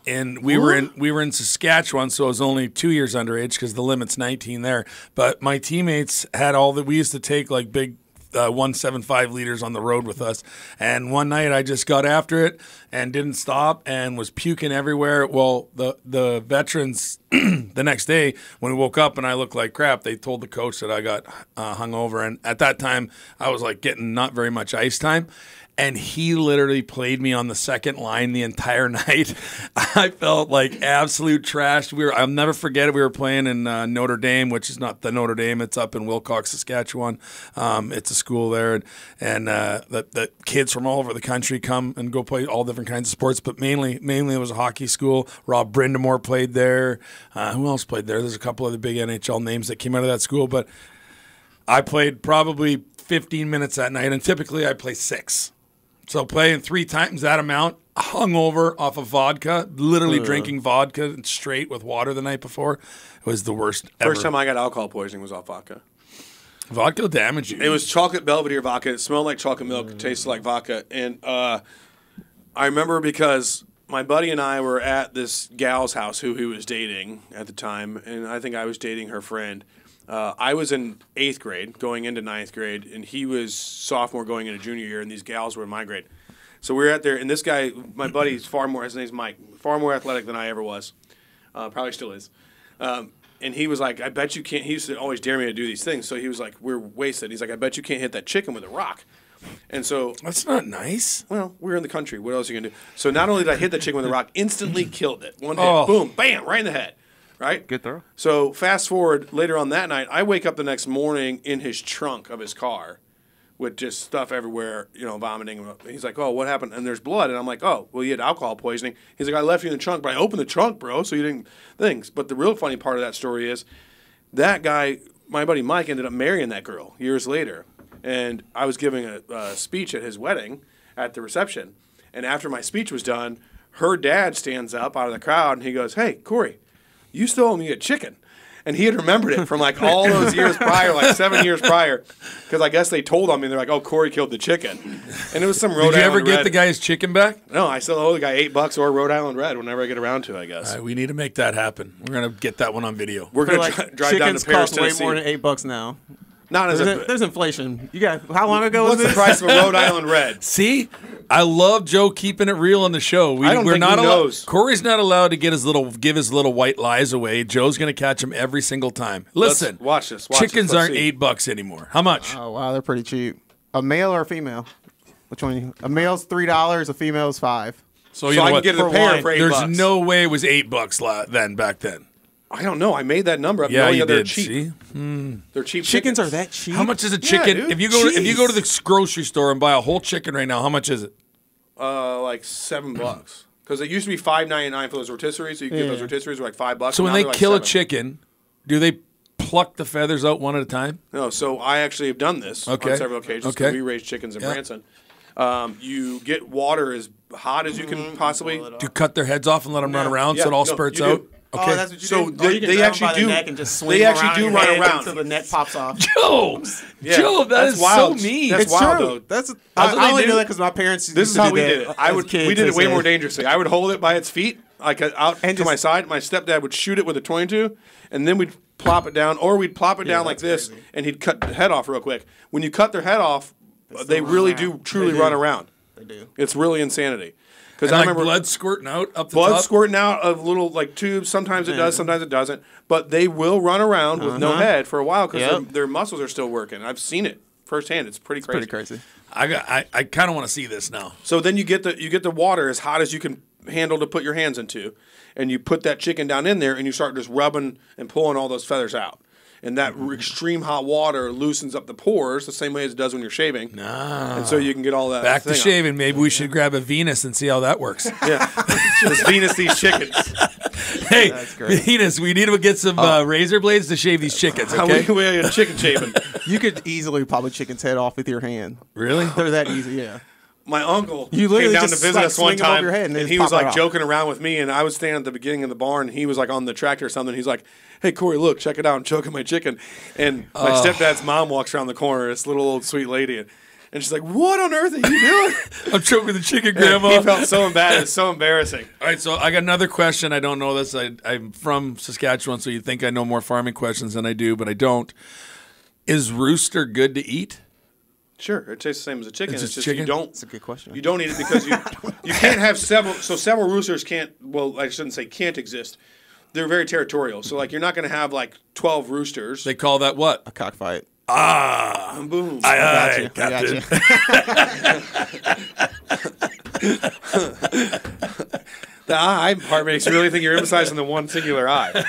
Speaker 2: and we were in Saskatchewan, so I was only 2 years underage because the limit's 19 there. But my teammates had all that. We used to take like big 1.75 liters on the road with us. And one night I just got after it and didn't stop and was puking everywhere. Well, the veterans the next day when we woke up and I looked like crap, they told the coach that I got hungover. And at that time I was like getting not very much ice time. And he literally played me on the second line the entire night. I felt like absolute trash. I'll never forget it. We were playing in Notre Dame, which is not the Notre Dame. It's up in Wilcox, Saskatchewan. It's a school there. And the kids from all over the country come and go play all different kinds of sports. But mainly it was a hockey school. Rob Brindamore played there. Who else played there? There's a couple of the big NHL names that came out of that school. But I played probably 15 minutes that night. And typically I play 6. So playing 3 times that amount, hungover off of vodka, literally drinking vodka straight with water the night before, was the worst ever.
Speaker 1: First time I got alcohol poisoning was off vodka.
Speaker 2: Vodka will damage you.
Speaker 1: It was chocolate Belvedere vodka. It smelled like chocolate milk. It tasted like vodka. And I remember because my buddy and I were at this gal's house who he was dating at the time, and I think I was dating her friend. I was in 8th grade, going into 9th grade, and he was sophomore going into junior year, and these gals were in my grade. So we were out there, and this guy, my buddy's his name's Mike, far more athletic than I ever was. Probably still is. And he was like, "I bet you can't," he used to always dare me to do these things. So he was like, we're wasted. He's like, "I bet you can't hit that chicken with a rock." And so,
Speaker 2: That's not nice.
Speaker 1: well, we're in the country. What else are you going to do? So not only did I hit that chicken with a rock, instantly killed it. One hit,
Speaker 2: Oh.
Speaker 1: boom, bam, right in the head. Right?
Speaker 6: Good throw.
Speaker 1: So fast forward later on that night, I wake up the next morning in his trunk of his car with just stuff everywhere, vomiting. He's like, "Oh, what happened?" And there's blood. And I'm like, "Oh, well, you had alcohol poisoning." He's like, "I left you in the trunk, but I opened the trunk, bro, so you didn't things." But the real funny part of that story is that guy, my buddy Mike, ended up marrying that girl years later. And I was giving a speech at his wedding at the reception. And after my speech was done, her dad stands up out of the crowd and he goes, "Hey, Corey, you still owe me a chicken." And he had remembered it from like all those years prior, like 7 years prior, because I guess they told on me. They're like, "Oh, Corey killed the chicken," and it was some Rhode
Speaker 2: Did you ever
Speaker 1: Island
Speaker 2: get
Speaker 1: Red.
Speaker 2: the guy's chicken back?
Speaker 1: No, I still owe the guy $8 or Rhode Island Red whenever I get around to it, I guess.
Speaker 2: All right, we need to make that happen. We're going to get that one on video.
Speaker 1: We're
Speaker 3: I feel
Speaker 1: gonna
Speaker 3: like
Speaker 1: drive down
Speaker 3: chickens
Speaker 1: to Paris,
Speaker 3: cost way
Speaker 1: Tennessee.
Speaker 3: more than $8 now.
Speaker 1: Not as a.
Speaker 3: There's inflation. You got how long ago was
Speaker 1: What's the
Speaker 3: this?
Speaker 1: price of a Rhode Island Red?
Speaker 2: See, I love Joe keeping it real on the show.
Speaker 1: I don't
Speaker 2: we're
Speaker 1: think
Speaker 2: not
Speaker 1: he
Speaker 2: allowed.
Speaker 1: knows.
Speaker 2: Corey's not allowed to give his little white lies away. Joe's going to catch him every single time. Listen,
Speaker 1: watch this.
Speaker 2: chickens
Speaker 1: Let's
Speaker 2: aren't
Speaker 1: see.
Speaker 2: $8 anymore. How much?
Speaker 3: Oh wow, they're pretty cheap. A male or a female? Which one? A male's $3. A female's $5.
Speaker 2: So
Speaker 1: So
Speaker 2: you know
Speaker 1: I can
Speaker 2: what?
Speaker 1: get a
Speaker 3: For
Speaker 1: pair
Speaker 3: one.
Speaker 1: for $8.
Speaker 2: There's no way it was $8 back then.
Speaker 1: I don't know. I made that number up.
Speaker 2: Yeah,
Speaker 1: knowing
Speaker 2: you
Speaker 1: that they're
Speaker 2: did.
Speaker 1: cheap.
Speaker 2: See,
Speaker 1: They're cheap.
Speaker 3: Chickens are that cheap?
Speaker 2: how much is a chicken?
Speaker 1: dude.
Speaker 2: If you go to the grocery store and buy a whole chicken right now, how much is it?
Speaker 1: Like $7. Because it used to be $5.99 for those rotisseries. So you can get those rotisseries for like $5.
Speaker 2: So when
Speaker 1: Now
Speaker 2: they
Speaker 1: they're like
Speaker 2: kill a
Speaker 1: $7.
Speaker 2: chicken, do they pluck the feathers out one at a time?
Speaker 1: No, so I actually have done this
Speaker 2: Okay.
Speaker 1: on several occasions.
Speaker 2: Okay.
Speaker 1: 'Cause we raise chickens in
Speaker 2: Yeah.
Speaker 1: Branson. You get water as hot as you can possibly.
Speaker 2: Do you cut their heads off and let them run around
Speaker 1: Yeah,
Speaker 2: so it all
Speaker 1: no,
Speaker 2: spurts
Speaker 1: you
Speaker 2: out?
Speaker 1: do.
Speaker 2: Okay.
Speaker 3: Oh, that's what you
Speaker 1: So
Speaker 3: do.
Speaker 1: they-
Speaker 3: You can
Speaker 1: they
Speaker 3: grab
Speaker 1: actually
Speaker 3: them by
Speaker 1: do-
Speaker 3: the neck and just
Speaker 1: they
Speaker 3: swing
Speaker 1: actually
Speaker 3: around
Speaker 1: do
Speaker 3: your
Speaker 1: run
Speaker 3: head
Speaker 1: around.
Speaker 3: until the neck pops off.
Speaker 2: Joe,
Speaker 1: Yeah,
Speaker 2: Joe,
Speaker 1: that's
Speaker 2: is
Speaker 1: wild.
Speaker 2: so mean.
Speaker 1: That's
Speaker 3: It's
Speaker 1: wild,
Speaker 3: true.
Speaker 1: though.
Speaker 3: That's
Speaker 2: what
Speaker 3: I
Speaker 2: they
Speaker 3: only
Speaker 2: do.
Speaker 3: know that because my parents.
Speaker 1: This
Speaker 3: used
Speaker 1: is
Speaker 3: to
Speaker 1: how
Speaker 3: do
Speaker 1: we
Speaker 3: that
Speaker 1: did it. I
Speaker 3: as
Speaker 1: would.
Speaker 3: kids,
Speaker 1: We did
Speaker 3: they
Speaker 1: it way
Speaker 3: said.
Speaker 1: more dangerously. I would hold it by its feet, like out
Speaker 3: And
Speaker 1: to
Speaker 3: just-
Speaker 1: my side. My stepdad would shoot it with a 22, and then we'd plop it down, or we'd plop it down like
Speaker 3: that's
Speaker 1: this,
Speaker 3: crazy.
Speaker 1: and he'd cut the head off real quick. When you cut their head off, they really do truly
Speaker 3: They do.
Speaker 1: run around.
Speaker 3: They do.
Speaker 1: It's really insanity. Because
Speaker 2: And
Speaker 1: I
Speaker 2: like
Speaker 1: remember
Speaker 2: blood squirting out up the
Speaker 1: blood
Speaker 2: top.
Speaker 1: squirting out of little like tubes. Sometimes it does, sometimes it doesn't. But they will run around with no head for a while because
Speaker 3: Yep.
Speaker 1: their muscles are still working. I've seen it firsthand. It's pretty crazy.
Speaker 3: Pretty crazy.
Speaker 2: I kind of want to see this now.
Speaker 1: So then you get the water as hot as you can handle to put your hands into, and you put that chicken down in there, and you start just rubbing and pulling all those feathers out. And that extreme hot water loosens up the pores the same way as it does when you're shaving. And so you can get all that.
Speaker 2: Back to
Speaker 1: thing out.
Speaker 2: shaving. Maybe we should grab a Venus and see how that works.
Speaker 1: Yeah, just Venus these chickens.
Speaker 2: Hey,
Speaker 3: That's great.
Speaker 2: Venus, we need to get some razor blades to shave these chickens,
Speaker 1: How
Speaker 2: okay?
Speaker 1: we are chicken shaving.
Speaker 3: You could easily pop a chicken's head off with your hand.
Speaker 2: Really?
Speaker 3: They're that easy, yeah.
Speaker 1: My uncle
Speaker 3: You
Speaker 1: came
Speaker 3: literally
Speaker 1: down to
Speaker 3: just,
Speaker 1: visit
Speaker 3: like,
Speaker 1: us one
Speaker 3: swing 'em over
Speaker 1: time,
Speaker 3: your head and
Speaker 1: and
Speaker 3: then
Speaker 1: he
Speaker 3: pop
Speaker 1: was
Speaker 3: it
Speaker 1: like
Speaker 3: off.
Speaker 1: joking around with me, and I was standing at the beginning of the barn, and he was like on the tractor or something. He's like, "Hey Corey, look, check it out, I'm choking my chicken." And my stepdad's mom walks around the corner, this little old sweet lady, and she's like, "What on earth are you doing?"
Speaker 2: I'm choking the chicken,
Speaker 1: And
Speaker 2: Grandma.
Speaker 1: he felt so bad. It's so embarrassing.
Speaker 2: All right, so I got another question. I don't know this. I'm from Saskatchewan, so you think I know more farming questions than I do, but I don't. Is rooster good to eat?
Speaker 1: Sure, it tastes the same as a chicken.
Speaker 2: It's
Speaker 1: It's
Speaker 2: just
Speaker 1: just you
Speaker 2: chicken?
Speaker 1: don't.
Speaker 3: That's a good question.
Speaker 1: You don't eat it because you can't have several. So several roosters can't. Well, I shouldn't say can't exist. They're very territorial. So like you're not going to have like 12 roosters.
Speaker 2: They call that what?
Speaker 3: A cockfight.
Speaker 1: Boom.
Speaker 2: Aye,
Speaker 3: I got you.
Speaker 1: The eye part makes you really think you're emphasizing the one singular eye.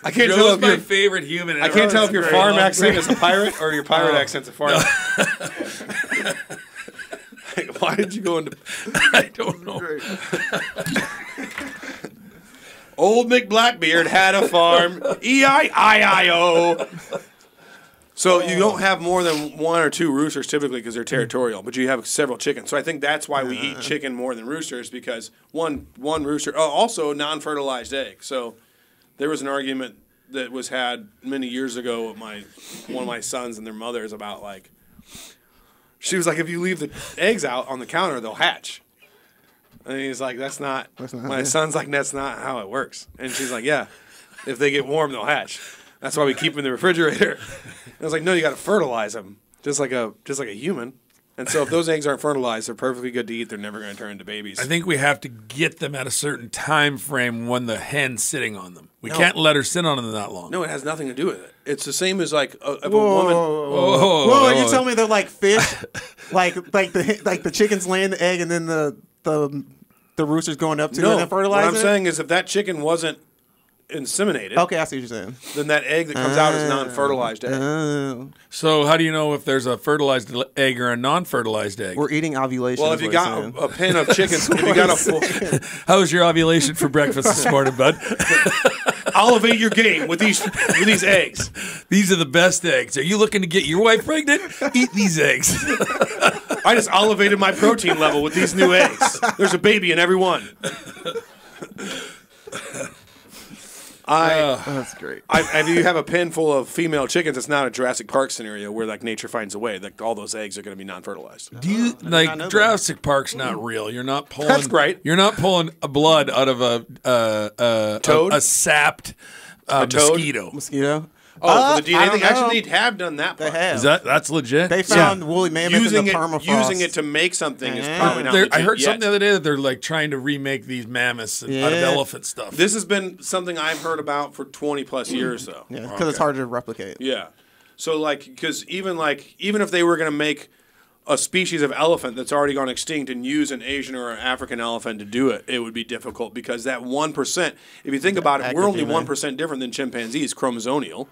Speaker 1: I can't tell
Speaker 2: Joe's
Speaker 1: if
Speaker 2: my
Speaker 1: you're.
Speaker 2: favorite human.
Speaker 1: I can't tell if your farm accent is a pirate or your pirate accent's a farm. Like, why did you go into
Speaker 2: I don't know.
Speaker 1: Old McBlackbeard had a farm? E-I-I-I-O. So you don't have more than one or two roosters typically because they're territorial, but you have several chickens. So I think that's why we eat chicken more than roosters because one rooster. Oh, also non-fertilized egg. So there was an argument that was had many years ago with one of my sons and their mothers about like she was like, if you leave the eggs out on the counter, they'll hatch. And he's like, that's not my son's like, that's not how it works. And she's like, yeah, if they get warm, they'll hatch. That's why we keep them in the refrigerator. And I was like, no, you got to fertilize them, just like a human. And so if those eggs aren't fertilized, they're perfectly good to eat. They're never going to turn into babies.
Speaker 2: I think we have to get them at a certain time frame when the hen's sitting on them. We can't let her sit on them that long.
Speaker 1: No, it has nothing to do with it. It's the same as like if a
Speaker 3: Whoa,
Speaker 1: woman.
Speaker 2: Oh,
Speaker 3: Whoa, are you telling me they're like fish? like the chickens laying the egg and then the roosters going up to it
Speaker 1: No,
Speaker 3: and
Speaker 1: what
Speaker 3: fertilizing
Speaker 1: I'm
Speaker 3: it?
Speaker 1: saying is if that chicken wasn't inseminated,
Speaker 3: Okay, I see what you're saying.
Speaker 1: then that egg that comes out is non-fertilized egg.
Speaker 3: Oh.
Speaker 2: So how do you know if there's a fertilized egg or a non-fertilized egg?
Speaker 3: We're eating ovulation.
Speaker 1: Well,
Speaker 3: is
Speaker 1: if you
Speaker 3: what
Speaker 1: got
Speaker 3: he's
Speaker 1: a pen of chickens, if you got a full,
Speaker 2: How was your ovulation for breakfast this morning, bud?
Speaker 1: elevate your game with these eggs.
Speaker 2: These are the best eggs. Are you looking to get your wife pregnant? Eat these eggs.
Speaker 1: I just elevated my protein level with these new eggs. There's a baby in every one.
Speaker 3: That's great.
Speaker 1: If you have a pen full of female chickens, it's not a Jurassic Park scenario where like nature finds a way. Like all those eggs are going to be non-fertilized.
Speaker 2: Do you
Speaker 3: not know
Speaker 2: like
Speaker 3: that.
Speaker 2: Jurassic Park's not real? You're not pulling.
Speaker 1: That's great.
Speaker 2: You're not pulling a blood out of a
Speaker 1: Toad?
Speaker 2: a sapped
Speaker 1: toad?
Speaker 2: mosquito.
Speaker 3: Mosquito.
Speaker 1: Oh, for the
Speaker 3: I
Speaker 1: DNA
Speaker 3: don't
Speaker 1: thing,
Speaker 3: know.
Speaker 1: actually, they have done that.
Speaker 3: They
Speaker 1: part.
Speaker 3: have.
Speaker 2: That's legit?
Speaker 3: They found woolly mammoth in the permafrost.
Speaker 1: Using it to make something is
Speaker 3: Yeah.
Speaker 1: probably not.
Speaker 2: I
Speaker 1: legit
Speaker 2: heard
Speaker 1: yet.
Speaker 2: something the other day that they're like trying to remake these mammoths out of
Speaker 3: Yeah.
Speaker 2: elephant stuff.
Speaker 1: This has been something I've heard about for 20 plus years, though.
Speaker 3: Yeah, because it's harder to replicate.
Speaker 1: Yeah. So like, because even if they were going to make a species of elephant that's already gone extinct and use an Asian or an African elephant to do it, it would be difficult because that 1%. If you think about it, we're only
Speaker 3: active
Speaker 1: 1% different than chimpanzees, chromosomal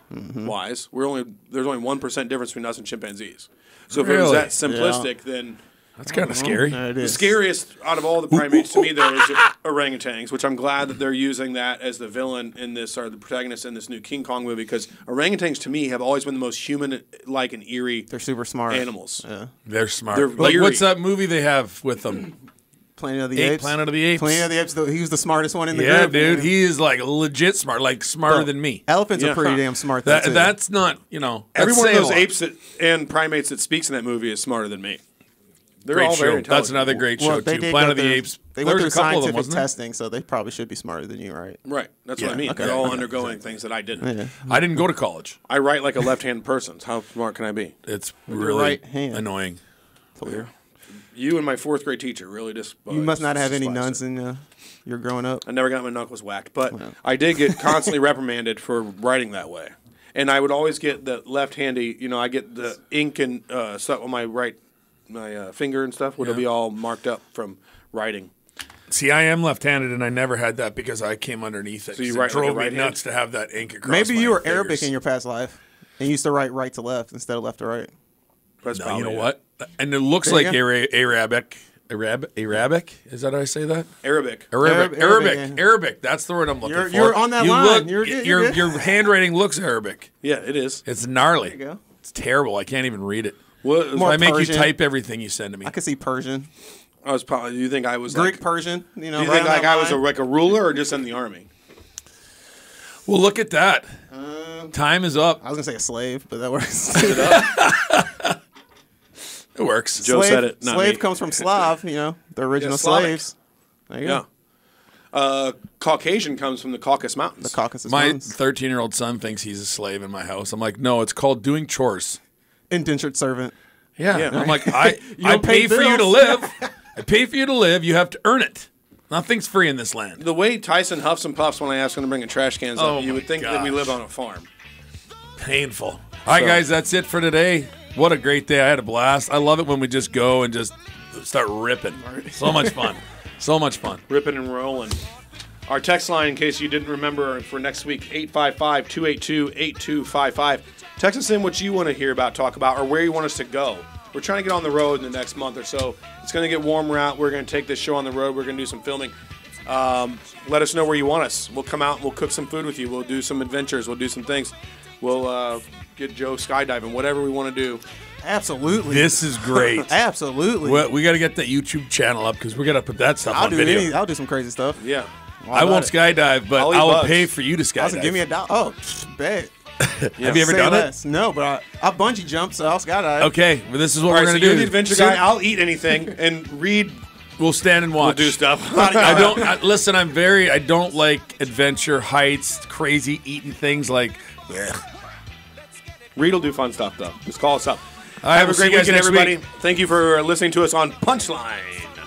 Speaker 1: wise. There's only 1% difference between us and chimpanzees. So if it was
Speaker 2: Really?
Speaker 1: that simplistic, then
Speaker 2: That's kind of scary.
Speaker 3: There it
Speaker 1: the
Speaker 3: is.
Speaker 1: scariest out of all the primates to me, though, is orangutans, which I'm glad that they're using that as the villain in this, or the protagonist in this new King Kong movie, because orangutans to me have always been the most human-like and eerie
Speaker 3: They're super smart.
Speaker 1: animals.
Speaker 3: Yeah.
Speaker 2: They're smart.
Speaker 1: They're
Speaker 2: Like,
Speaker 1: leery.
Speaker 2: what's that movie they have with them?
Speaker 3: Planet of the Apes.
Speaker 2: Planet of the Apes.
Speaker 3: Planet of the Apes. He was the smartest one in the
Speaker 2: Yeah,
Speaker 3: group.
Speaker 2: dude, he is like legit smart, like smarter than me.
Speaker 3: Elephants
Speaker 1: Yeah.
Speaker 3: are pretty damn smart. Though, too.
Speaker 2: That's not, that's
Speaker 1: Every one of
Speaker 2: saying a
Speaker 1: those
Speaker 2: lot.
Speaker 1: apes and primates that speaks in that movie is smarter than me. They're
Speaker 2: Great
Speaker 1: all
Speaker 2: show.
Speaker 1: very
Speaker 2: That's
Speaker 1: intelligent.
Speaker 2: another great
Speaker 3: Well,
Speaker 2: show
Speaker 3: they
Speaker 2: too.
Speaker 3: did
Speaker 2: Planet
Speaker 3: go
Speaker 2: of the
Speaker 3: through-
Speaker 2: Apes.
Speaker 3: They
Speaker 2: There
Speaker 3: went
Speaker 2: was
Speaker 3: through
Speaker 2: a couple of them,
Speaker 3: scientific
Speaker 2: wasn't there?
Speaker 3: testing, so they probably should be smarter than you, right?
Speaker 1: Right. That's what I
Speaker 2: Yeah,
Speaker 1: mean.
Speaker 3: okay.
Speaker 1: They're all undergoing things that I didn't.
Speaker 3: Yeah.
Speaker 2: I didn't go to college.
Speaker 1: I write like a left-handed person. How smart can I be?
Speaker 2: It's
Speaker 3: your
Speaker 2: really
Speaker 3: right hand.
Speaker 2: annoying.
Speaker 1: You and my fourth grade teacher really just.
Speaker 3: You must not have any
Speaker 1: despised
Speaker 3: nuns
Speaker 1: it.
Speaker 3: in your growing up.
Speaker 1: I never got my knuckles whacked, but I did get constantly reprimanded for writing that way. And I would always get the left-handy, I get the ink and stuff on my finger and stuff would be all marked up from writing.
Speaker 2: See, I am left-handed, and I never had that because I came underneath it.
Speaker 1: So you
Speaker 2: It
Speaker 1: write like
Speaker 2: drove
Speaker 1: a
Speaker 2: me
Speaker 1: right hand?
Speaker 2: nuts to have that ink across
Speaker 3: Maybe
Speaker 2: my
Speaker 3: you were
Speaker 2: fingers.
Speaker 3: Arabic in your past life and you used to write right to left instead of left to right.
Speaker 1: That's
Speaker 2: No,
Speaker 1: probably
Speaker 2: you know
Speaker 1: it.
Speaker 2: what? And it looks
Speaker 3: There you
Speaker 2: like Arabic. Arabic? Is that how I say that?
Speaker 1: Arabic.
Speaker 2: Arabic.
Speaker 3: Arabic, yeah.
Speaker 2: Arabic. That's the word I'm looking for.
Speaker 3: You're on that
Speaker 2: You
Speaker 3: line.
Speaker 2: Look,
Speaker 3: You're good,
Speaker 2: your
Speaker 3: you're good.
Speaker 2: your handwriting looks Arabic.
Speaker 1: Yeah, it is.
Speaker 2: It's gnarly.
Speaker 3: There you go.
Speaker 2: It's terrible. I can't even read it.
Speaker 1: Well,
Speaker 3: More
Speaker 2: I make
Speaker 3: Persian.
Speaker 2: you type everything you send to me.
Speaker 3: I could see Persian,
Speaker 1: I was probably. Do you think I was
Speaker 3: Greek,
Speaker 1: like?
Speaker 3: Persian.
Speaker 1: Do you
Speaker 3: right
Speaker 1: think
Speaker 3: on
Speaker 1: like
Speaker 3: that
Speaker 1: I was
Speaker 3: line.
Speaker 1: like a ruler or just in the army?
Speaker 2: Well, look at that. Time is up.
Speaker 3: I was gonna say a slave, but that works.
Speaker 2: It works.
Speaker 1: Joe said it, not
Speaker 3: slave
Speaker 1: me.
Speaker 3: comes from Slav. The original
Speaker 1: Slavic.
Speaker 3: slaves. There you
Speaker 1: Yeah.
Speaker 3: go.
Speaker 1: Caucasian comes from the Caucasus Mountains.
Speaker 3: The Caucasus
Speaker 2: My
Speaker 3: Mountains.
Speaker 2: 13-year-old son thinks he's a slave in my house. I'm like, no, it's called doing chores.
Speaker 3: Indentured servant.
Speaker 2: Yeah. I'm like, I
Speaker 3: don't
Speaker 2: pay
Speaker 3: pay
Speaker 2: for you to
Speaker 3: bills.
Speaker 2: live. I pay for you to live. You have to earn it. Nothing's free in this land.
Speaker 1: The way Tyson huffs and puffs when I ask him to bring a trash cans
Speaker 2: Oh
Speaker 1: up, you
Speaker 2: my
Speaker 1: would think that we
Speaker 2: gosh.
Speaker 1: live on a farm.
Speaker 2: Painful. All right, guys, that's it for today. What a great day. I had a blast. I love it when we just go and just start ripping. So much fun. So much fun.
Speaker 1: Ripping and rolling. Our text line, in case you didn't remember, for next week, 855-282-8255. Text us in what you want to hear about, talk about, or where you want us to go. We're trying to get on the road in the next month or so. It's going to get warmer out. We're going to take this show on the road. We're going to do some filming. Let us know where you want us. We'll come out and we'll cook some food with you. We'll do some adventures. We'll do some things. We'll get Joe skydiving, whatever we want to do.
Speaker 3: Absolutely.
Speaker 2: This is great.
Speaker 3: Absolutely.
Speaker 2: We got to get that YouTube channel up because we got to put that stuff
Speaker 3: I'll
Speaker 2: on
Speaker 3: do
Speaker 2: video.
Speaker 3: I'll do some crazy stuff.
Speaker 1: Yeah.
Speaker 2: I won't skydive, but
Speaker 1: I'll eat
Speaker 2: I will
Speaker 1: bugs.
Speaker 2: pay for you to skydive.
Speaker 3: I was like, give me $1. Oh, bet.
Speaker 2: Have you ever
Speaker 3: Say
Speaker 2: done
Speaker 3: less. No, but I bungee jumped, so I'll skydive.
Speaker 2: it? Okay, well, this is what
Speaker 1: All
Speaker 2: we're
Speaker 1: right, so
Speaker 2: going
Speaker 1: you're
Speaker 2: to
Speaker 1: the
Speaker 2: do.
Speaker 1: adventure guy. I'll eat anything and read.
Speaker 2: We'll stand and watch.
Speaker 1: We'll do stuff.
Speaker 2: Listen, I don't like adventure, heights, crazy eating things like.
Speaker 1: Reed will do fun stuff, though. Just call us up.
Speaker 2: All right,
Speaker 1: Have
Speaker 2: we'll
Speaker 1: a great
Speaker 2: see you guys
Speaker 1: weekend,
Speaker 2: next
Speaker 1: everybody.
Speaker 2: week.
Speaker 1: Thank you for listening to us on Punchline.